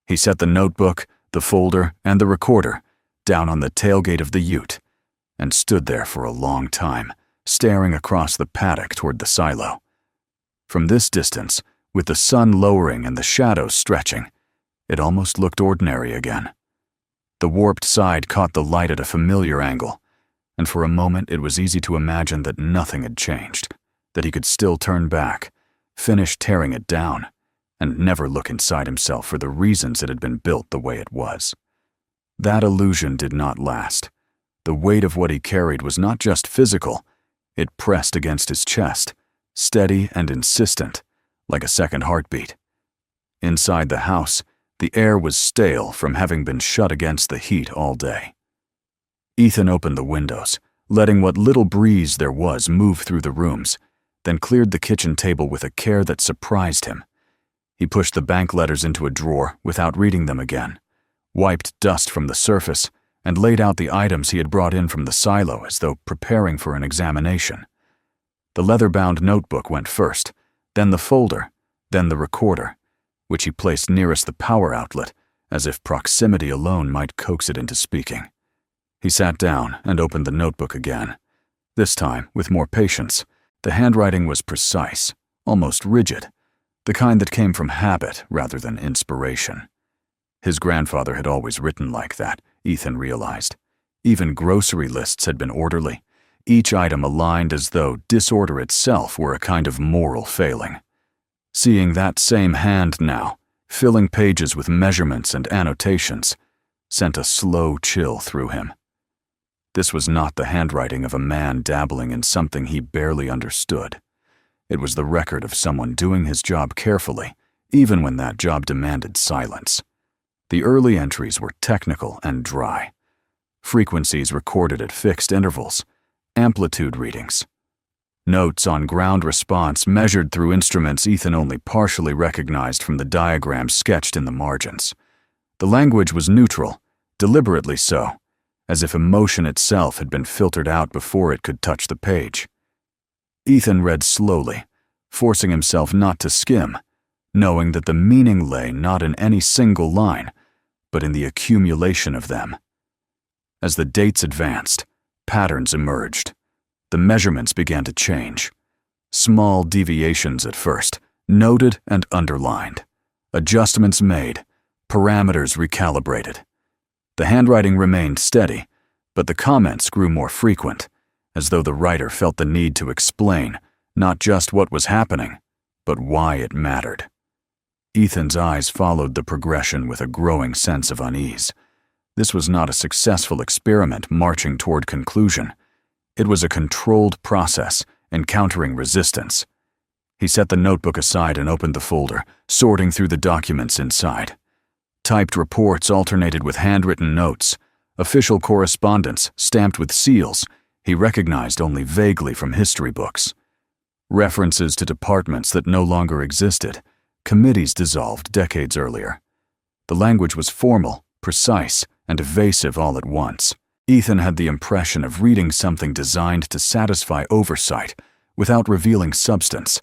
He set the notebook, the folder, and the recorder down on the tailgate of the ute, and stood there for a long time, staring across the paddock toward the silo. From this distance, with the sun lowering and the shadows stretching, it almost looked ordinary again. The warped side caught the light at a familiar angle, and for a moment it was easy to imagine that nothing had changed, that he could still turn back, finish tearing it down, and never look inside himself for the reasons it had been built the way it was. That illusion did not last. The weight of what he carried was not just physical, it pressed against his chest, steady and insistent, like a second heartbeat. Inside the house, the air was stale from having been shut against the heat all day. Ethan opened the windows, letting what little breeze there was move through the rooms, then cleared the kitchen table with a care that surprised him. He pushed the bank letters into a drawer without reading them again, wiped dust from the surface, and laid out the items he had brought in from the silo as though preparing for an examination. The leather-bound notebook went first, then the folder, then the recorder, which he placed nearest the power outlet, as if proximity alone might coax it into speaking. He sat down and opened the notebook again. This time, with more patience, the handwriting was precise, almost rigid, the kind that came from habit rather than inspiration. His grandfather had always written like that, Ethan realized. Even grocery lists had been orderly, each item aligned as though disorder itself were a kind of moral failing. Seeing that same hand now, filling pages with measurements and annotations, sent a slow chill through him. This was not the handwriting of a man dabbling in something he barely understood. It was the record of someone doing his job carefully, even when that job demanded silence. The early entries were technical and dry. Frequencies recorded at fixed intervals, amplitude readings. Notes on ground response measured through instruments Ethan only partially recognized from the diagrams sketched in the margins. The language was neutral, deliberately so, as if emotion itself had been filtered out before it could touch the page. Ethan read slowly, forcing himself not to skim, knowing that the meaning lay not in any single line, but in the accumulation of them. As the dates advanced, patterns emerged. The measurements began to change. Small deviations at first, noted and underlined. Adjustments made, parameters recalibrated. The handwriting remained steady, but the comments grew more frequent, as though the writer felt the need to explain not just what was happening, but why it mattered. Ethan's eyes followed the progression with a growing sense of unease. This was not a successful experiment marching toward conclusion. It was a controlled process, encountering resistance. He set the notebook aside and opened the folder, sorting through the documents inside. Typed reports alternated with handwritten notes, Official correspondence stamped with seals he recognized only vaguely from history books. References to departments that no longer existed, committees dissolved decades earlier. The language was formal, precise, and evasive all at once. Ethan had the impression of reading something designed to satisfy oversight without revealing substance,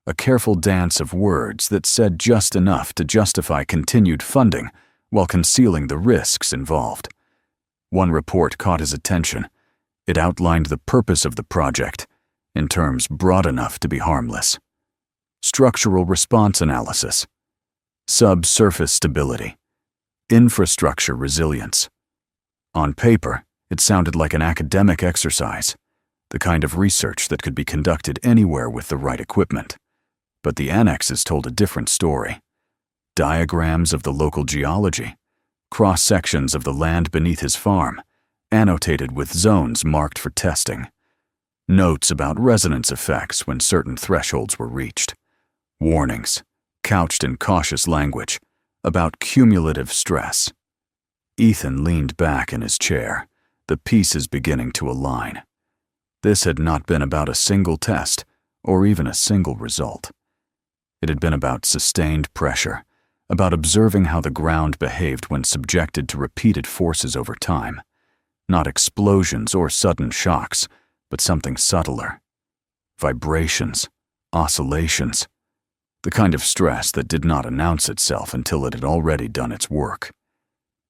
a careful dance of words that said just enough to justify continued funding while concealing the risks involved. One report caught his attention. It outlined the purpose of the project in terms broad enough to be harmless. Structural response analysis, subsurface stability, infrastructure resilience. On paper, it sounded like an academic exercise, the kind of research that could be conducted anywhere with the right equipment. But the annexes told a different story. Diagrams of the local geology, cross-sections of the land beneath his farm, annotated with zones marked for testing. Notes about resonance effects when certain thresholds were reached. Warnings, couched in cautious language, about cumulative stress. Ethan leaned back in his chair, the pieces beginning to align. This had not been about a single test, or even a single result. It had been about sustained pressure, about observing how the ground behaved when subjected to repeated forces over time. Not explosions or sudden shocks, but something subtler. Vibrations, oscillations, the kind of stress that did not announce itself until it had already done its work.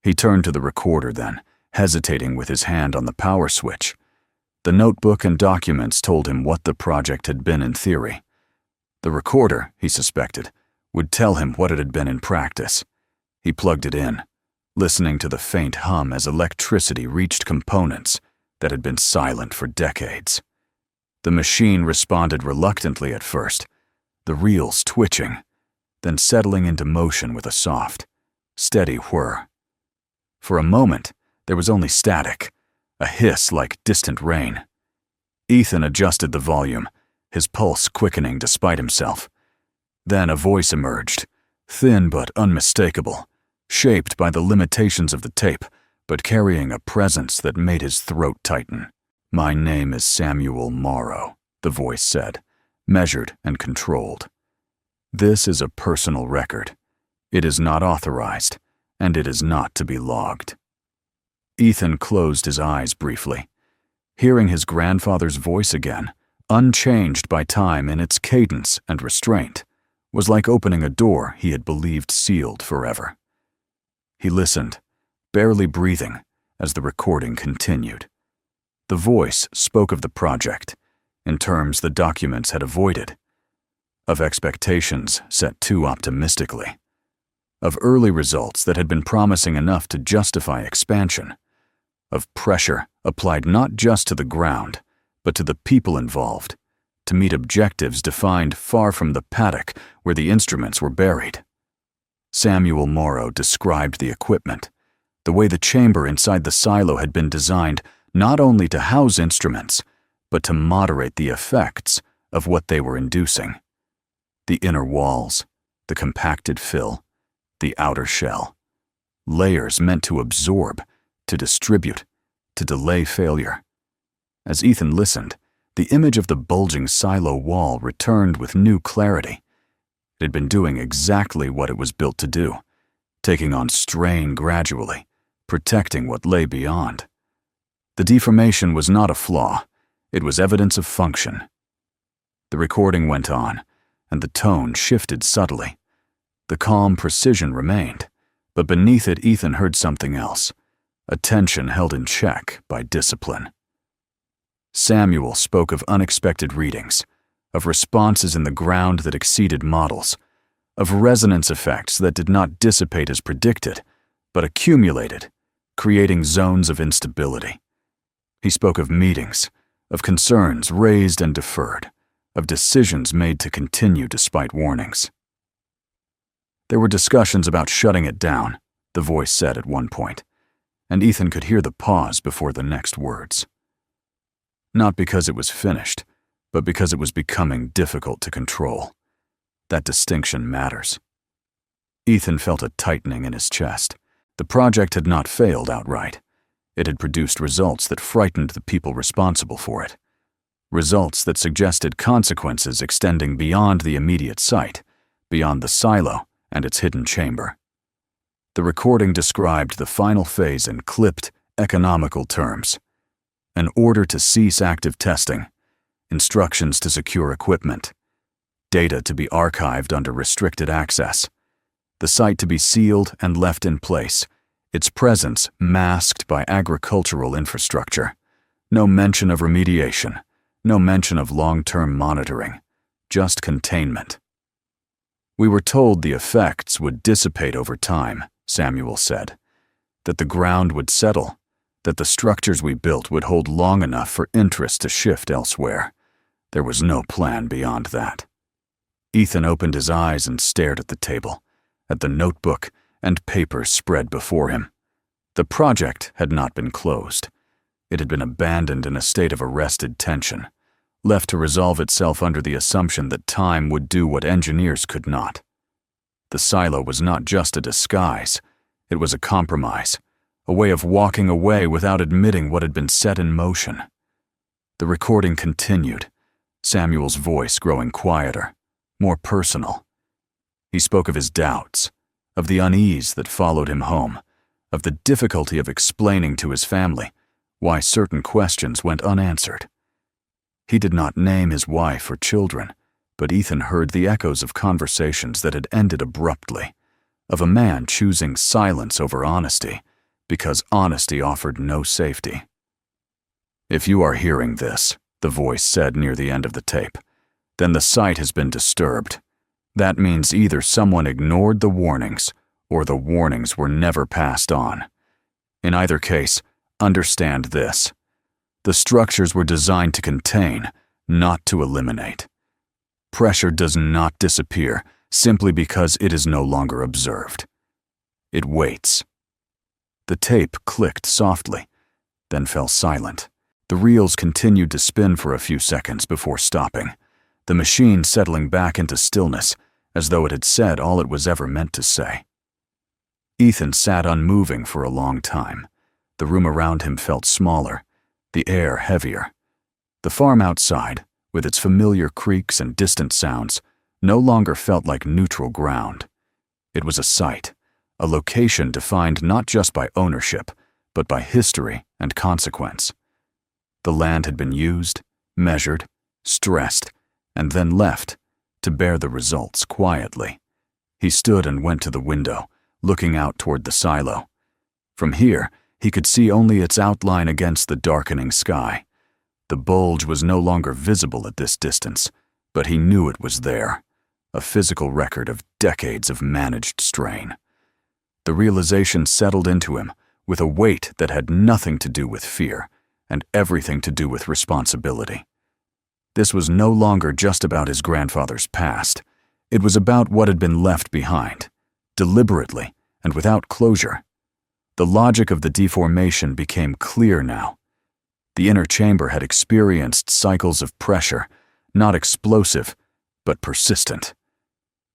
He turned to the recorder then, hesitating with his hand on the power switch. The notebook and documents told him what the project had been in theory. The recorder, he suspected, would tell him what it had been in practice. He plugged it in, listening to the faint hum as electricity reached components that had been silent for decades. The machine responded reluctantly at first, the reels twitching, then settling into motion with a soft, steady whir. For a moment, there was only static, a hiss like distant rain. Ethan adjusted the volume, his pulse quickening despite himself. Then a voice emerged, thin but unmistakable, shaped by the limitations of the tape, but carrying a presence that made his throat tighten. "My name is Samuel Morrow," the voice said, measured and controlled. "This is a personal record. It is not authorized, and it is not to be logged." Ethan closed his eyes briefly. Hearing his grandfather's voice again, unchanged by time in its cadence and restraint, was like opening a door he had believed sealed forever. He listened, barely breathing, as the recording continued. The voice spoke of the project, in terms the documents had avoided, of expectations set too optimistically, of early results that had been promising enough to justify expansion, of pressure applied not just to the ground, but to the people involved, to meet objectives defined far from the paddock where the instruments were buried. Samuel Morrow described the equipment, the way the chamber inside the silo had been designed not only to house instruments, but to moderate the effects of what they were inducing. The inner walls, the compacted fill, the outer shell. Layers meant to absorb, to distribute, to delay failure. As Ethan listened, the image of the bulging silo wall returned with new clarity. It had been doing exactly what it was built to do, taking on strain gradually, protecting what lay beyond. The deformation was not a flaw, it was evidence of function. The recording went on, and the tone shifted subtly. The calm precision remained, but beneath it Ethan heard something else, a tension held in check by discipline. Samuel spoke of unexpected readings, of responses in the ground that exceeded models, of resonance effects that did not dissipate as predicted, but accumulated, creating zones of instability. He spoke of meetings, of concerns raised and deferred, of decisions made to continue despite warnings. There were discussions about shutting it down, the voice said at one point, and Ethan could hear the pause before the next words. Not because it was finished, but because it was becoming difficult to control. That distinction matters. Ethan felt a tightening in his chest. The project had not failed outright. It had produced results that frightened the people responsible for it. Results that suggested consequences extending beyond the immediate site, beyond the silo and its hidden chamber. The recording described the final phase in clipped, economical terms. An order to cease active testing, instructions to secure equipment, data to be archived under restricted access, the site to be sealed and left in place, its presence masked by agricultural infrastructure. No mention of remediation, no mention of long-term monitoring, just containment. "We were told the effects would dissipate over time," Samuel said, "that the ground would settle, that the structures we built would hold long enough for interest to shift elsewhere. There was no plan beyond that." Ethan opened his eyes and stared at the table, at the notebook and papers spread before him. The project had not been closed. It had been abandoned in a state of arrested tension, left to resolve itself under the assumption that time would do what engineers could not. The silo was not just a disguise, it was a compromise, a way of walking away without admitting what had been set in motion. The recording continued, Samuel's voice growing quieter, more personal. He spoke of his doubts, of the unease that followed him home, of the difficulty of explaining to his family why certain questions went unanswered. He did not name his wife or children, but Ethan heard the echoes of conversations that had ended abruptly, of a man choosing silence over honesty because honesty offered no safety. "If you are hearing this," the voice said near the end of the tape, "then the site has been disturbed. That means either someone ignored the warnings or the warnings were never passed on. In either case, understand this. The structures were designed to contain, not to eliminate. Pressure does not disappear simply because it is no longer observed. It waits." The tape clicked softly, then fell silent. The reels continued to spin for a few seconds before stopping, the machine settling back into stillness as though it had said all it was ever meant to say. Ethan sat unmoving for a long time. The room around him felt smaller, the air heavier. The farm outside, with its familiar creaks and distant sounds, no longer felt like neutral ground. It was a site, a location defined not just by ownership, but by history and consequence. The land had been used, measured, stressed, and then left to bear the results quietly. He stood and went to the window, looking out toward the silo. From here, he could see only its outline against the darkening sky. The bulge was no longer visible at this distance, but he knew it was there, a physical record of decades of managed strain. The realization settled into him with a weight that had nothing to do with fear and everything to do with responsibility. This was no longer just about his grandfather's past. It was about what had been left behind, deliberately and without closure. The logic of the deformation became clear now. The inner chamber had experienced cycles of pressure, not explosive, but persistent.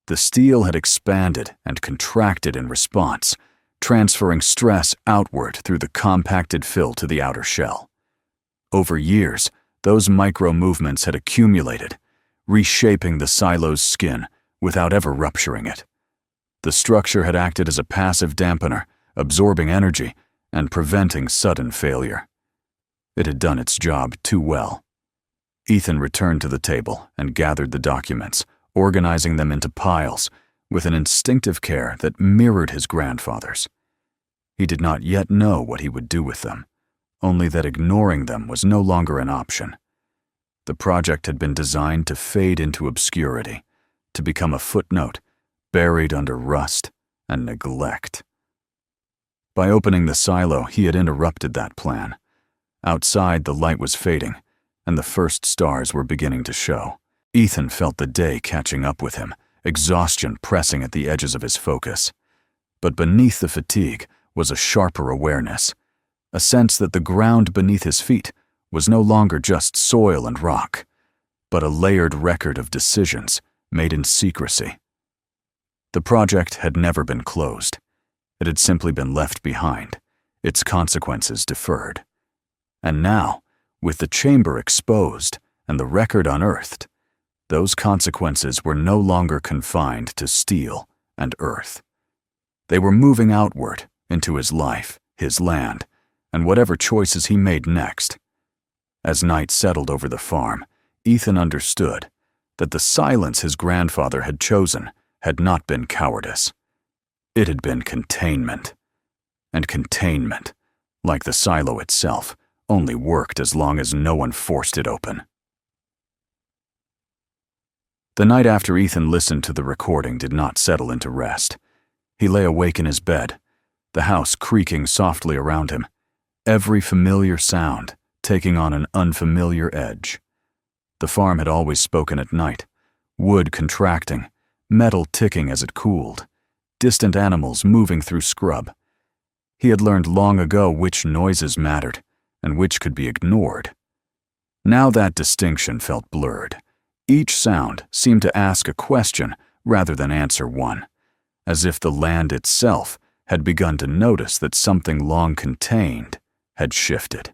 The steel had expanded and contracted in response, transferring stress outward through the compacted fill to the outer shell. Over years, those micro-movements had accumulated, reshaping the silo's skin without ever rupturing it. The structure had acted as a passive dampener, absorbing energy and preventing sudden failure. It had done its job too well. Ethan returned to the table and gathered the documents, organizing them into piles with an instinctive care that mirrored his grandfather's. He did not yet know what he would do with them, only that ignoring them was no longer an option. The project had been designed to fade into obscurity, to become a footnote buried under rust and neglect. By opening the silo, he had interrupted that plan. Outside, the light was fading, and the first stars were beginning to show. Ethan felt the day catching up with him, exhaustion pressing at the edges of his focus. But beneath the fatigue was a sharper awareness, a sense that the ground beneath his feet was no longer just soil and rock, but a layered record of decisions made in secrecy. The project had never been closed. It had simply been left behind, its consequences deferred. And now, with the chamber exposed and the record unearthed, those consequences were no longer confined to steel and earth. They were moving outward into his life, his land, and whatever choices he made next. As night settled over the farm, Ethan understood that the silence his grandfather had chosen had not been cowardice. It had been containment. And containment, like the silo itself, only worked as long as no one forced it open. The night after Ethan listened to the recording did not settle into rest. He lay awake in his bed, the house creaking softly around him, every familiar sound taking on an unfamiliar edge. The farm had always spoken at night, wood contracting, metal ticking as it cooled, distant animals moving through scrub. He had learned long ago which noises mattered and which could be ignored. Now that distinction felt blurred. Each sound seemed to ask a question rather than answer one, as if the land itself had begun to notice that something long contained had shifted.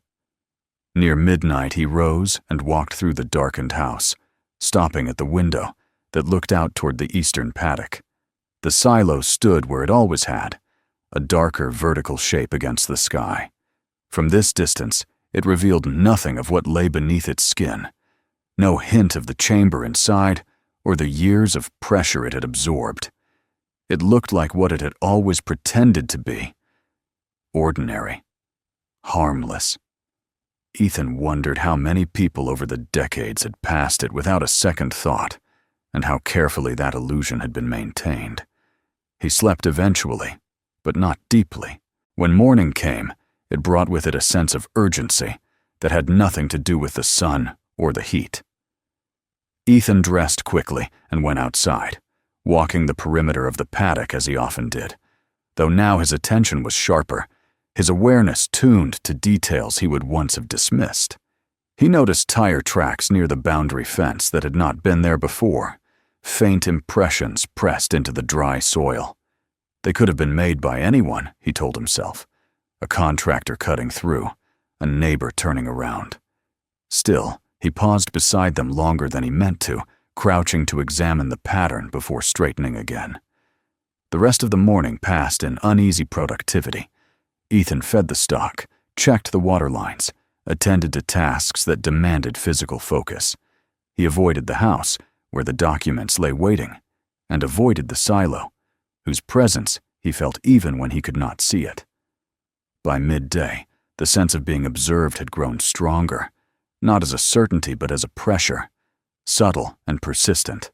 Near midnight he rose and walked through the darkened house, stopping at the window that looked out toward the eastern paddock. The silo stood where it always had, a darker vertical shape against the sky. From this distance, it revealed nothing of what lay beneath its skin, no hint of the chamber inside or the years of pressure it had absorbed. It looked like what it had always pretended to be: ordinary, harmless. Ethan wondered how many people over the decades had passed it without a second thought, and how carefully that illusion had been maintained. He slept eventually, but not deeply. When morning came, it brought with it a sense of urgency that had nothing to do with the sun or the heat. Ethan dressed quickly and went outside, walking the perimeter of the paddock as he often did. Though now his attention was sharper, his awareness tuned to details he would once have dismissed. He noticed tire tracks near the boundary fence that had not been there before, faint impressions pressed into the dry soil. They could have been made by anyone, he told himself. A contractor cutting through, a neighbor turning around. Still, he paused beside them longer than he meant to, crouching to examine the pattern before straightening again. The rest of the morning passed in uneasy productivity. Ethan fed the stock, checked the water lines, attended to tasks that demanded physical focus. He avoided the house, where the documents lay waiting, and avoided the silo, whose presence he felt even when he could not see it. By midday, the sense of being observed had grown stronger, not as a certainty but as a pressure, subtle and persistent,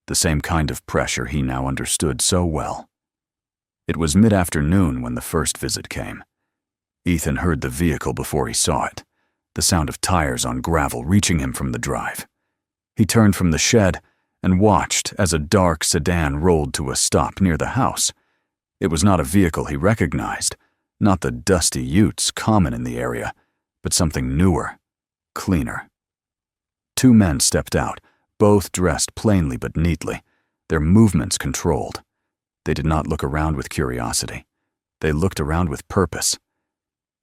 the same kind of pressure he now understood so well. It was mid-afternoon when the first visit came. Ethan heard the vehicle before he saw it, the sound of tires on gravel reaching him from the drive. He turned from the shed and watched as a dark sedan rolled to a stop near the house. It was not a vehicle he recognized, not the dusty utes common in the area, but something newer, cleaner. Two men stepped out, both dressed plainly but neatly, their movements controlled. They did not look around with curiosity. They looked around with purpose.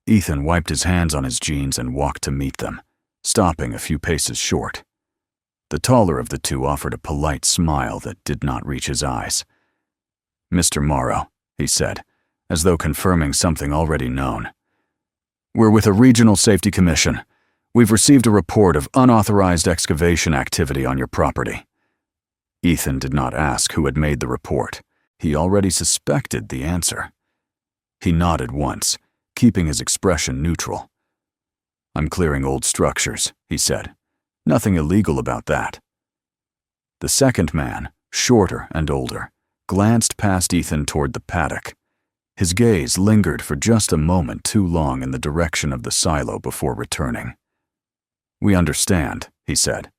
Ethan wiped his hands on his jeans and walked to meet them, stopping a few paces short. The taller of the two offered a polite smile that did not reach his eyes. "Mr. Morrow," he said, as though confirming something already known. "We're with a regional safety commission. We've received a report of unauthorized excavation activity on your property." Ethan did not ask who had made the report. He already suspected the answer. He nodded once, keeping his expression neutral. "I'm clearing old structures," he said. "Nothing illegal about that." The second man, shorter and older, glanced past Ethan toward the paddock. His gaze lingered for just a moment too long in the direction of the silo before returning. "We understand," he said.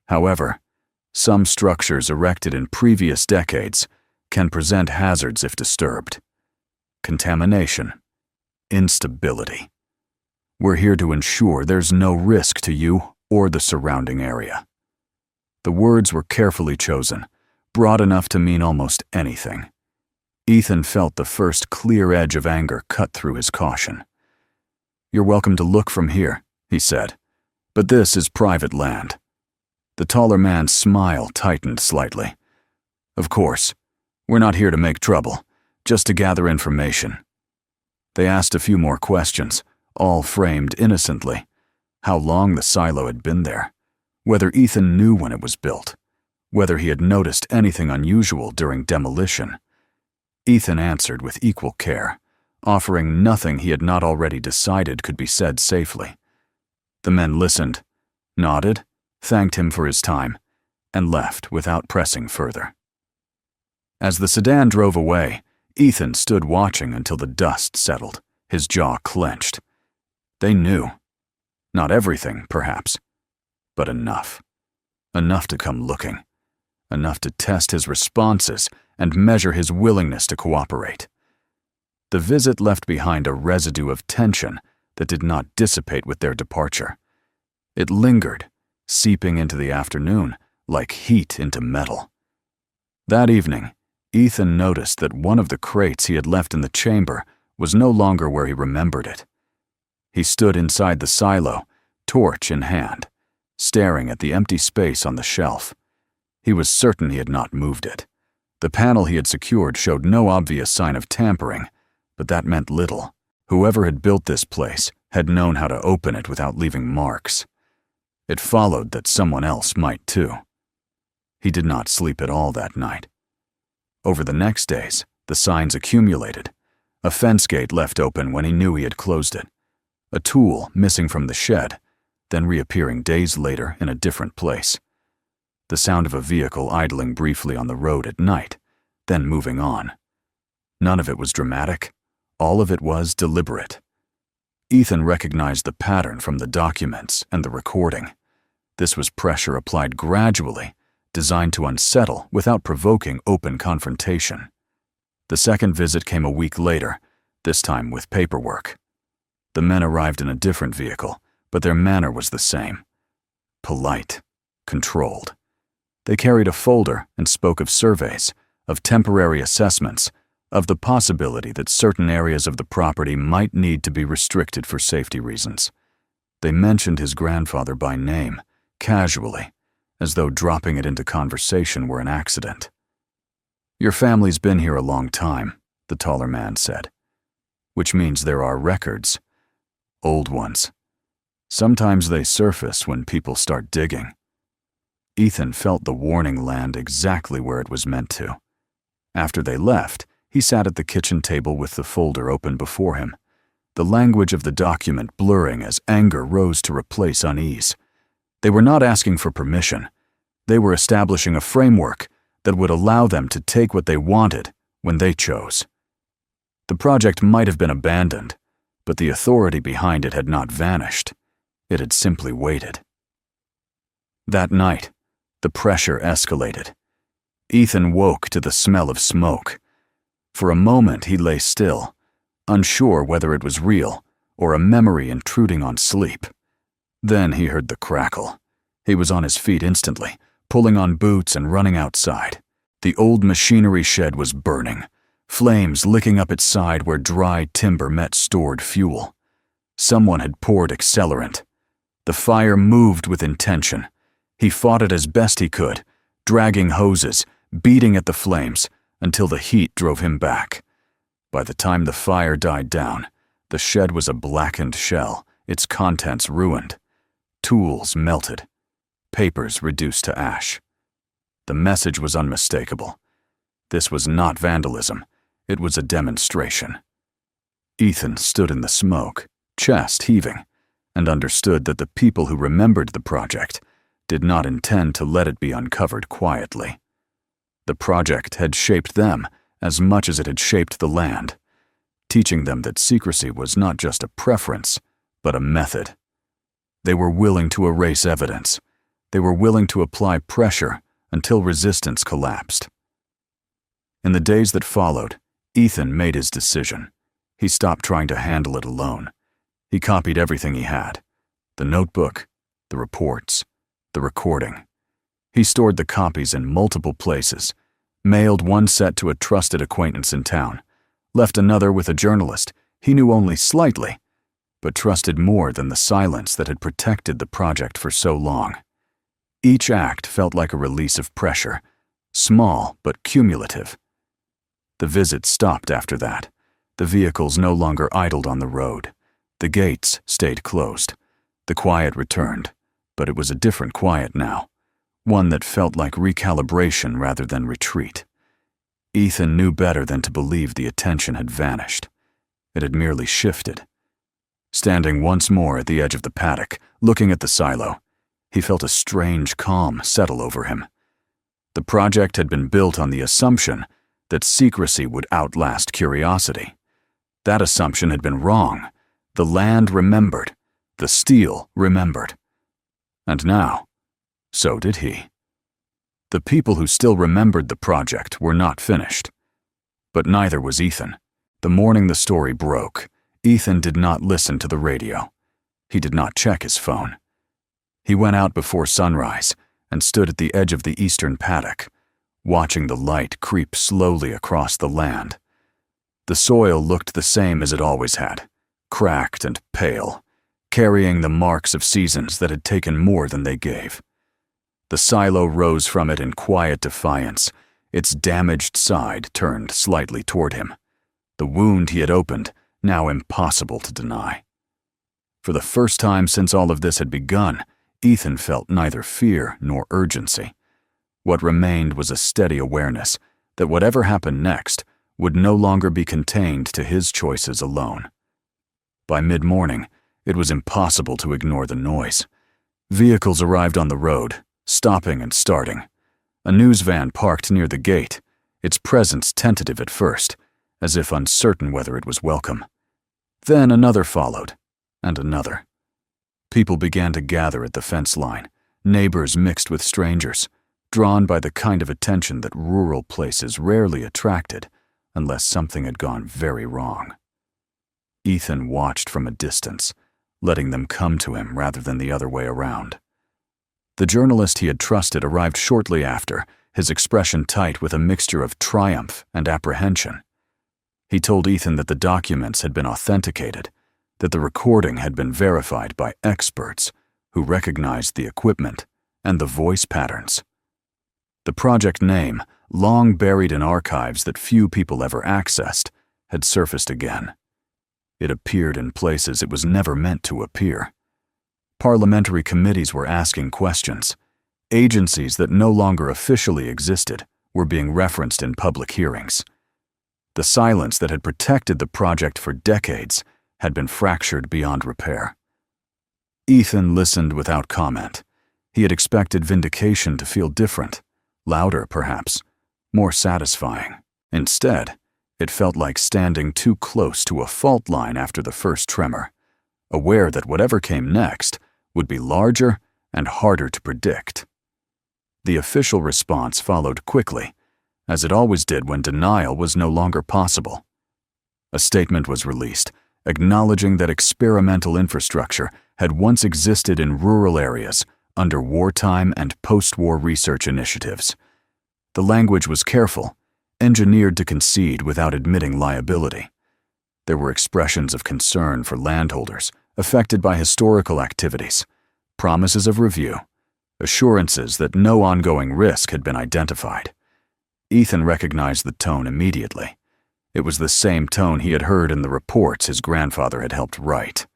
"However, some structures erected in previous decades can present hazards if disturbed. Contamination, instability. We're here to ensure there's no risk to you or the surrounding area." The words were carefully chosen, broad enough to mean almost anything. Ethan felt the first clear edge of anger cut through his caution. "You're welcome to look from here," he said, "but this is private land." The taller man's smile tightened slightly. "Of course. We're not here to make trouble, just to gather information." They asked a few more questions, all framed innocently. How long the silo had been there, whether Ethan knew when it was built, whether he had noticed anything unusual during demolition. Ethan answered with equal care, offering nothing he had not already decided could be said safely. The men listened, nodded, thanked him for his time, and left without pressing further. As the sedan drove away, Ethan stood watching until the dust settled, his jaw clenched. They knew. Not everything, perhaps, but enough. Enough to come looking. Enough to test his responses and measure his willingness to cooperate. The visit left behind a residue of tension that did not dissipate with their departure. It lingered, seeping into the afternoon like heat into metal. That evening, Ethan noticed that one of the crates he had left in the chamber was no longer where he remembered it. He stood inside the silo, torch in hand, staring at the empty space on the shelf. He was certain he had not moved it. The panel he had secured showed no obvious sign of tampering, but that meant little. Whoever had built this place had known how to open it without leaving marks. It followed that someone else might too. He did not sleep at all that night. Over the next days, the signs accumulated. A fence gate left open when he knew he had closed it. A tool missing from the shed, then reappearing days later in a different place. The sound of a vehicle idling briefly on the road at night, then moving on. None of it was dramatic. All of it was deliberate. Ethan recognized the pattern from the documents and the recording. This was pressure applied gradually, designed to unsettle without provoking open confrontation. The second visit came a week later, this time with paperwork. The men arrived in a different vehicle, but their manner was the same. Polite, controlled. They carried a folder and spoke of surveys, of temporary assessments, of the possibility that certain areas of the property might need to be restricted for safety reasons. They mentioned his grandfather by name, casually, as though dropping it into conversation were an accident. "Your family's been here a long time," the taller man said. "Which means there are records. Old ones. Sometimes they surface when people start digging." Ethan felt the warning land exactly where it was meant to. After they left, he sat at the kitchen table with the folder open before him, the language of the document blurring as anger rose to replace unease. They were not asking for permission. They were establishing a framework that would allow them to take what they wanted when they chose. The project might have been abandoned, but the authority behind it had not vanished. It had simply waited. That night, the pressure escalated. Ethan woke to the smell of smoke. For a moment he lay still, unsure whether it was real or a memory intruding on sleep. Then he heard the crackle. He was on his feet instantly, pulling on boots and running outside. The old machinery shed was burning, flames licking up its side where dry timber met stored fuel. Someone had poured accelerant. The fire moved with intention. He fought it as best he could, dragging hoses, beating at the flames, until the heat drove him back. By the time the fire died down, the shed was a blackened shell, its contents ruined. Tools melted, papers reduced to ash. The message was unmistakable. This was not vandalism, it was a demonstration. Ethan stood in the smoke, chest heaving, and understood that the people who remembered the project did not intend to let it be uncovered quietly. The project had shaped them as much as it had shaped the land, teaching them that secrecy was not just a preference, but a method. They were willing to erase evidence. They were willing to apply pressure until resistance collapsed. In the days that followed, Ethan made his decision. He stopped trying to handle it alone. He copied everything he had: the notebook, the reports, the recording. He stored the copies in multiple places, mailed one set to a trusted acquaintance in town, left another with a journalist he knew only slightly, but trusted more than the silence that had protected the project for so long. Each act felt like a release of pressure, small but cumulative. The visits stopped after that. The vehicles no longer idled on the road. The gates stayed closed. The quiet returned, but it was a different quiet now, one that felt like recalibration rather than retreat. Ethan knew better than to believe the attention had vanished. It had merely shifted. Standing once more at the edge of the paddock, looking at the silo, he felt a strange calm settle over him. The project had been built on the assumption that secrecy would outlast curiosity. That assumption had been wrong. The land remembered. The steel remembered. And now, so did he. The people who still remembered the project were not finished. But neither was Ethan. The morning the story broke, Ethan did not listen to the radio. He did not check his phone. He went out before sunrise and stood at the edge of the eastern paddock, watching the light creep slowly across the land. The soil looked the same as it always had, cracked and pale, carrying the marks of seasons that had taken more than they gave. The silo rose from it in quiet defiance, its damaged side turned slightly toward him. The wound he had opened, now impossible to deny. For the first time since all of this had begun, Ethan felt neither fear nor urgency. What remained was a steady awareness that whatever happened next would no longer be contained to his choices alone. By mid-morning, it was impossible to ignore the noise. Vehicles arrived on the road, stopping and starting. A news van parked near the gate, its presence tentative at first, as if uncertain whether it was welcome. Then another followed, and another. People began to gather at the fence line, neighbors mixed with strangers, drawn by the kind of attention that rural places rarely attracted unless something had gone very wrong. Ethan watched from a distance, letting them come to him rather than the other way around. The journalist he had trusted arrived shortly after, his expression tight with a mixture of triumph and apprehension. He told Ethan that the documents had been authenticated, that the recording had been verified by experts who recognized the equipment and the voice patterns. The project name, long buried in archives that few people ever accessed, had surfaced again. It appeared in places it was never meant to appear. Parliamentary committees were asking questions. Agencies that no longer officially existed were being referenced in public hearings. The silence that had protected the project for decades had been fractured beyond repair. Ethan listened without comment. He had expected vindication to feel different, louder perhaps, more satisfying. Instead, it felt like standing too close to a fault line after the first tremor, aware that whatever came next would be larger and harder to predict. The official response followed quickly, as it always did when denial was no longer possible. A statement was released, acknowledging that experimental infrastructure had once existed in rural areas under wartime and post-war research initiatives. The language was careful, engineered to concede without admitting liability. There were expressions of concern for landholders affected by historical activities, promises of review, assurances that no ongoing risk had been identified. Ethan recognized the tone immediately. It was the same tone he had heard in the reports his grandfather had helped write.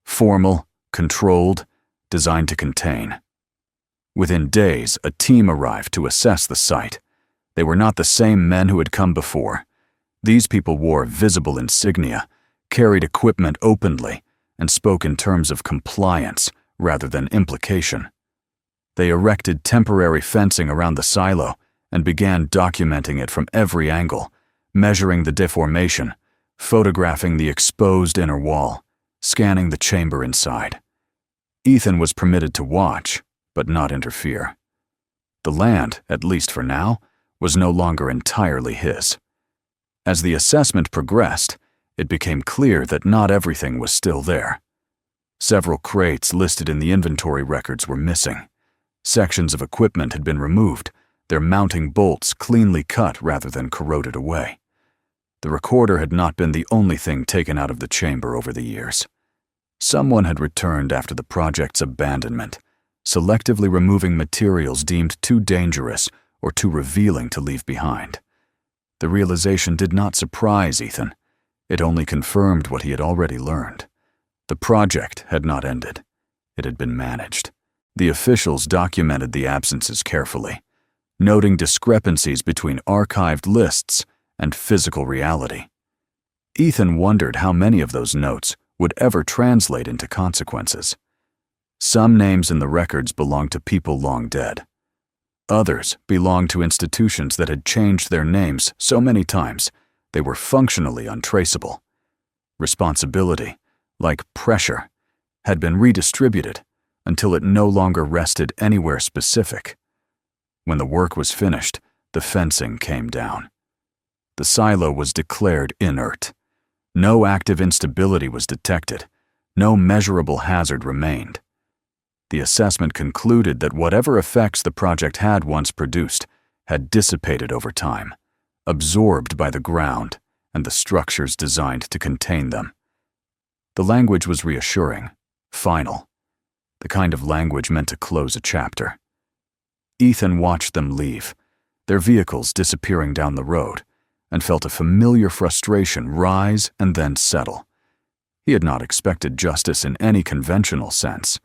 Formal, controlled, designed to contain. Within days, a team arrived to assess the site. They were not the same men who had come before. These people wore visible insignia, carried equipment openly, and spoke in terms of compliance rather than implication. They erected temporary fencing around the silo and began documenting it from every angle, measuring the deformation, photographing the exposed inner wall, scanning the chamber inside. Ethan was permitted to watch, but not interfere. The land, at least for now, was no longer entirely his. As the assessment progressed, it became clear that not everything was still there. Several crates listed in the inventory records were missing. Sections of equipment had been removed, their mounting bolts cleanly cut rather than corroded away. The recorder had not been the only thing taken out of the chamber over the years. Someone had returned after the project's abandonment, selectively removing materials deemed too dangerous or too revealing to leave behind. The realization did not surprise Ethan. It only confirmed what he had already learned. The project had not ended. It had been managed. The officials documented the absences carefully, noting discrepancies between archived lists and physical reality. Ethan wondered how many of those notes would ever translate into consequences. Some names in the records belonged to people long dead. Others belonged to institutions that had changed their names so many times they were functionally untraceable. Responsibility, like pressure, had been redistributed until it no longer rested anywhere specific. When the work was finished, the fencing came down. The silo was declared inert. No active instability was detected. No measurable hazard remained. The assessment concluded that whatever effects the project had once produced had dissipated over time, absorbed by the ground and the structures designed to contain them. The language was reassuring, final, the kind of language meant to close a chapter. Ethan watched them leave, their vehicles disappearing down the road, and felt a familiar frustration rise and then settle. He had not expected justice in any conventional sense.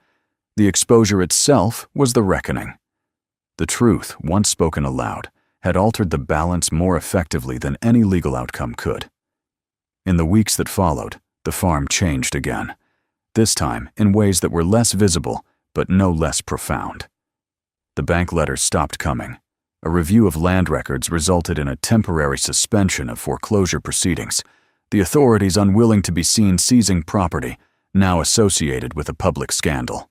The exposure itself was the reckoning. The truth, once spoken aloud, had altered the balance more effectively than any legal outcome could. In the weeks that followed, the farm changed again, this time in ways that were less visible but no less profound. The bank letters stopped coming. A review of land records resulted in a temporary suspension of foreclosure proceedings, the authorities unwilling to be seen seizing property now associated with a public scandal.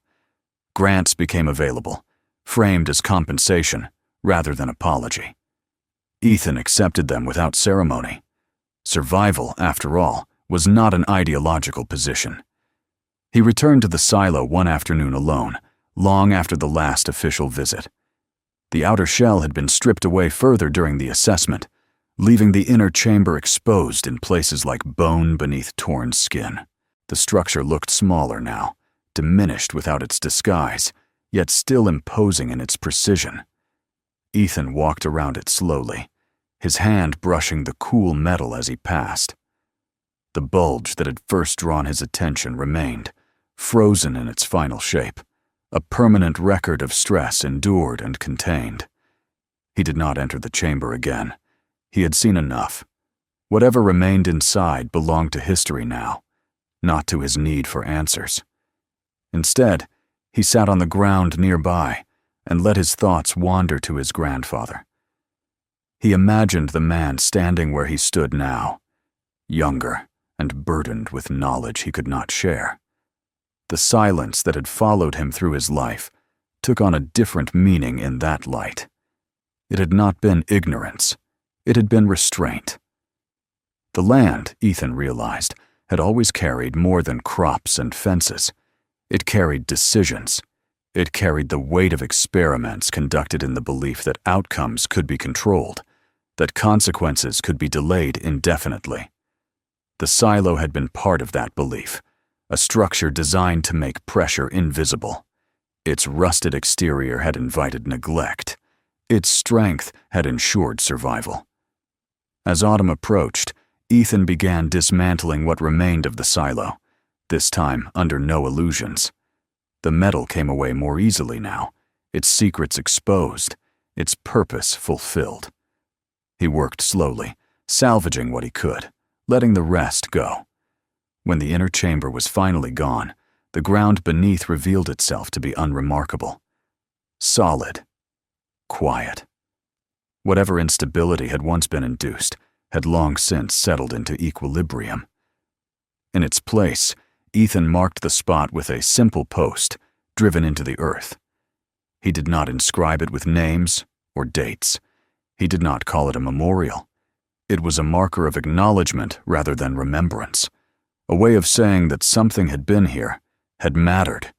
Grants became available, framed as compensation rather than apology. Ethan accepted them without ceremony. Survival, after all, was not an ideological position. He returned to the silo one afternoon alone, long after the last official visit. The outer shell had been stripped away further during the assessment, leaving the inner chamber exposed in places like bone beneath torn skin. The structure looked smaller now, diminished without its disguise, yet still imposing in its precision. Ethan walked around it slowly, his hand brushing the cool metal as he passed. The bulge that had first drawn his attention remained, frozen in its final shape, a permanent record of stress endured and contained. He did not enter the chamber again. He had seen enough. Whatever remained inside belonged to history now, not to his need for answers. Instead, he sat on the ground nearby and let his thoughts wander to his grandfather. He imagined the man standing where he stood now, younger and burdened with knowledge he could not share. The silence that had followed him through his life took on a different meaning in that light. It had not been ignorance. It had been restraint. The land, Ethan realized, had always carried more than crops and fences. It carried decisions. It carried the weight of experiments conducted in the belief that outcomes could be controlled, that consequences could be delayed indefinitely. The silo had been part of that belief, a structure designed to make pressure invisible. Its rusted exterior had invited neglect. Its strength had ensured survival. As autumn approached, Ethan began dismantling what remained of the silo, this time under no illusions. The metal came away more easily now, its secrets exposed, its purpose fulfilled. He worked slowly, salvaging what he could, letting the rest go. When the inner chamber was finally gone, the ground beneath revealed itself to be unremarkable. Solid. Quiet. Whatever instability had once been induced had long since settled into equilibrium. In its place, Ethan marked the spot with a simple post driven into the earth. He did not inscribe it with names or dates. He did not call it a memorial. It was a marker of acknowledgement rather than remembrance, a way of saying that something had been here, had mattered,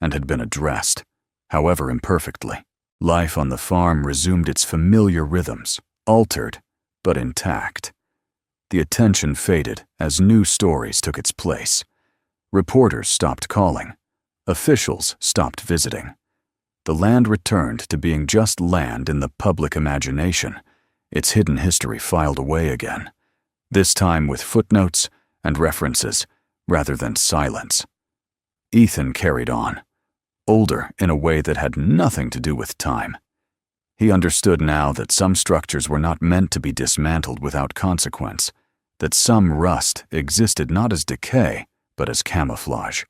and had been addressed, however imperfectly. Life on the farm resumed its familiar rhythms, altered but intact. The attention faded as new stories took its place. Reporters stopped calling. Officials stopped visiting. The land returned to being just land in the public imagination, its hidden history filed away again, this time with footnotes and references rather than silence. Ethan carried on, older in a way that had nothing to do with time. He understood now that some structures were not meant to be dismantled without consequence, that some rust existed not as decay, but as camouflage.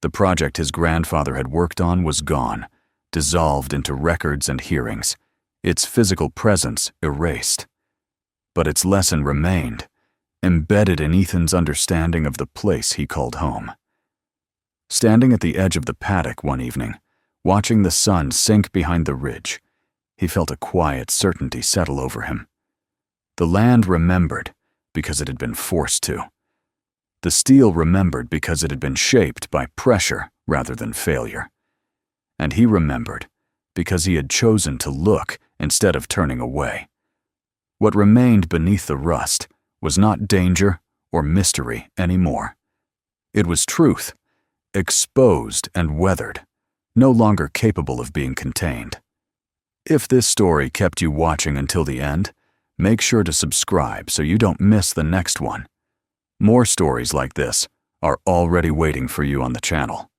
The project his grandfather had worked on was gone, dissolved into records and hearings, its physical presence erased. But its lesson remained, embedded in Ethan's understanding of the place he called home. Standing at the edge of the paddock one evening, watching the sun sink behind the ridge, he felt a quiet certainty settle over him. The land remembered because it had been forced to. The steel remembered because it had been shaped by pressure rather than failure. And he remembered because he had chosen to look instead of turning away. What remained beneath the rust was not danger or mystery anymore. It was truth, exposed and weathered, no longer capable of being contained. If this story kept you watching until the end, make sure to subscribe so you don't miss the next one. More stories like this are already waiting for you on the channel.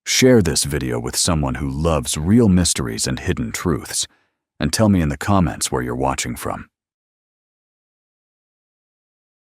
Share this video with someone who loves real mysteries and hidden truths, and tell me in the comments where you're watching from.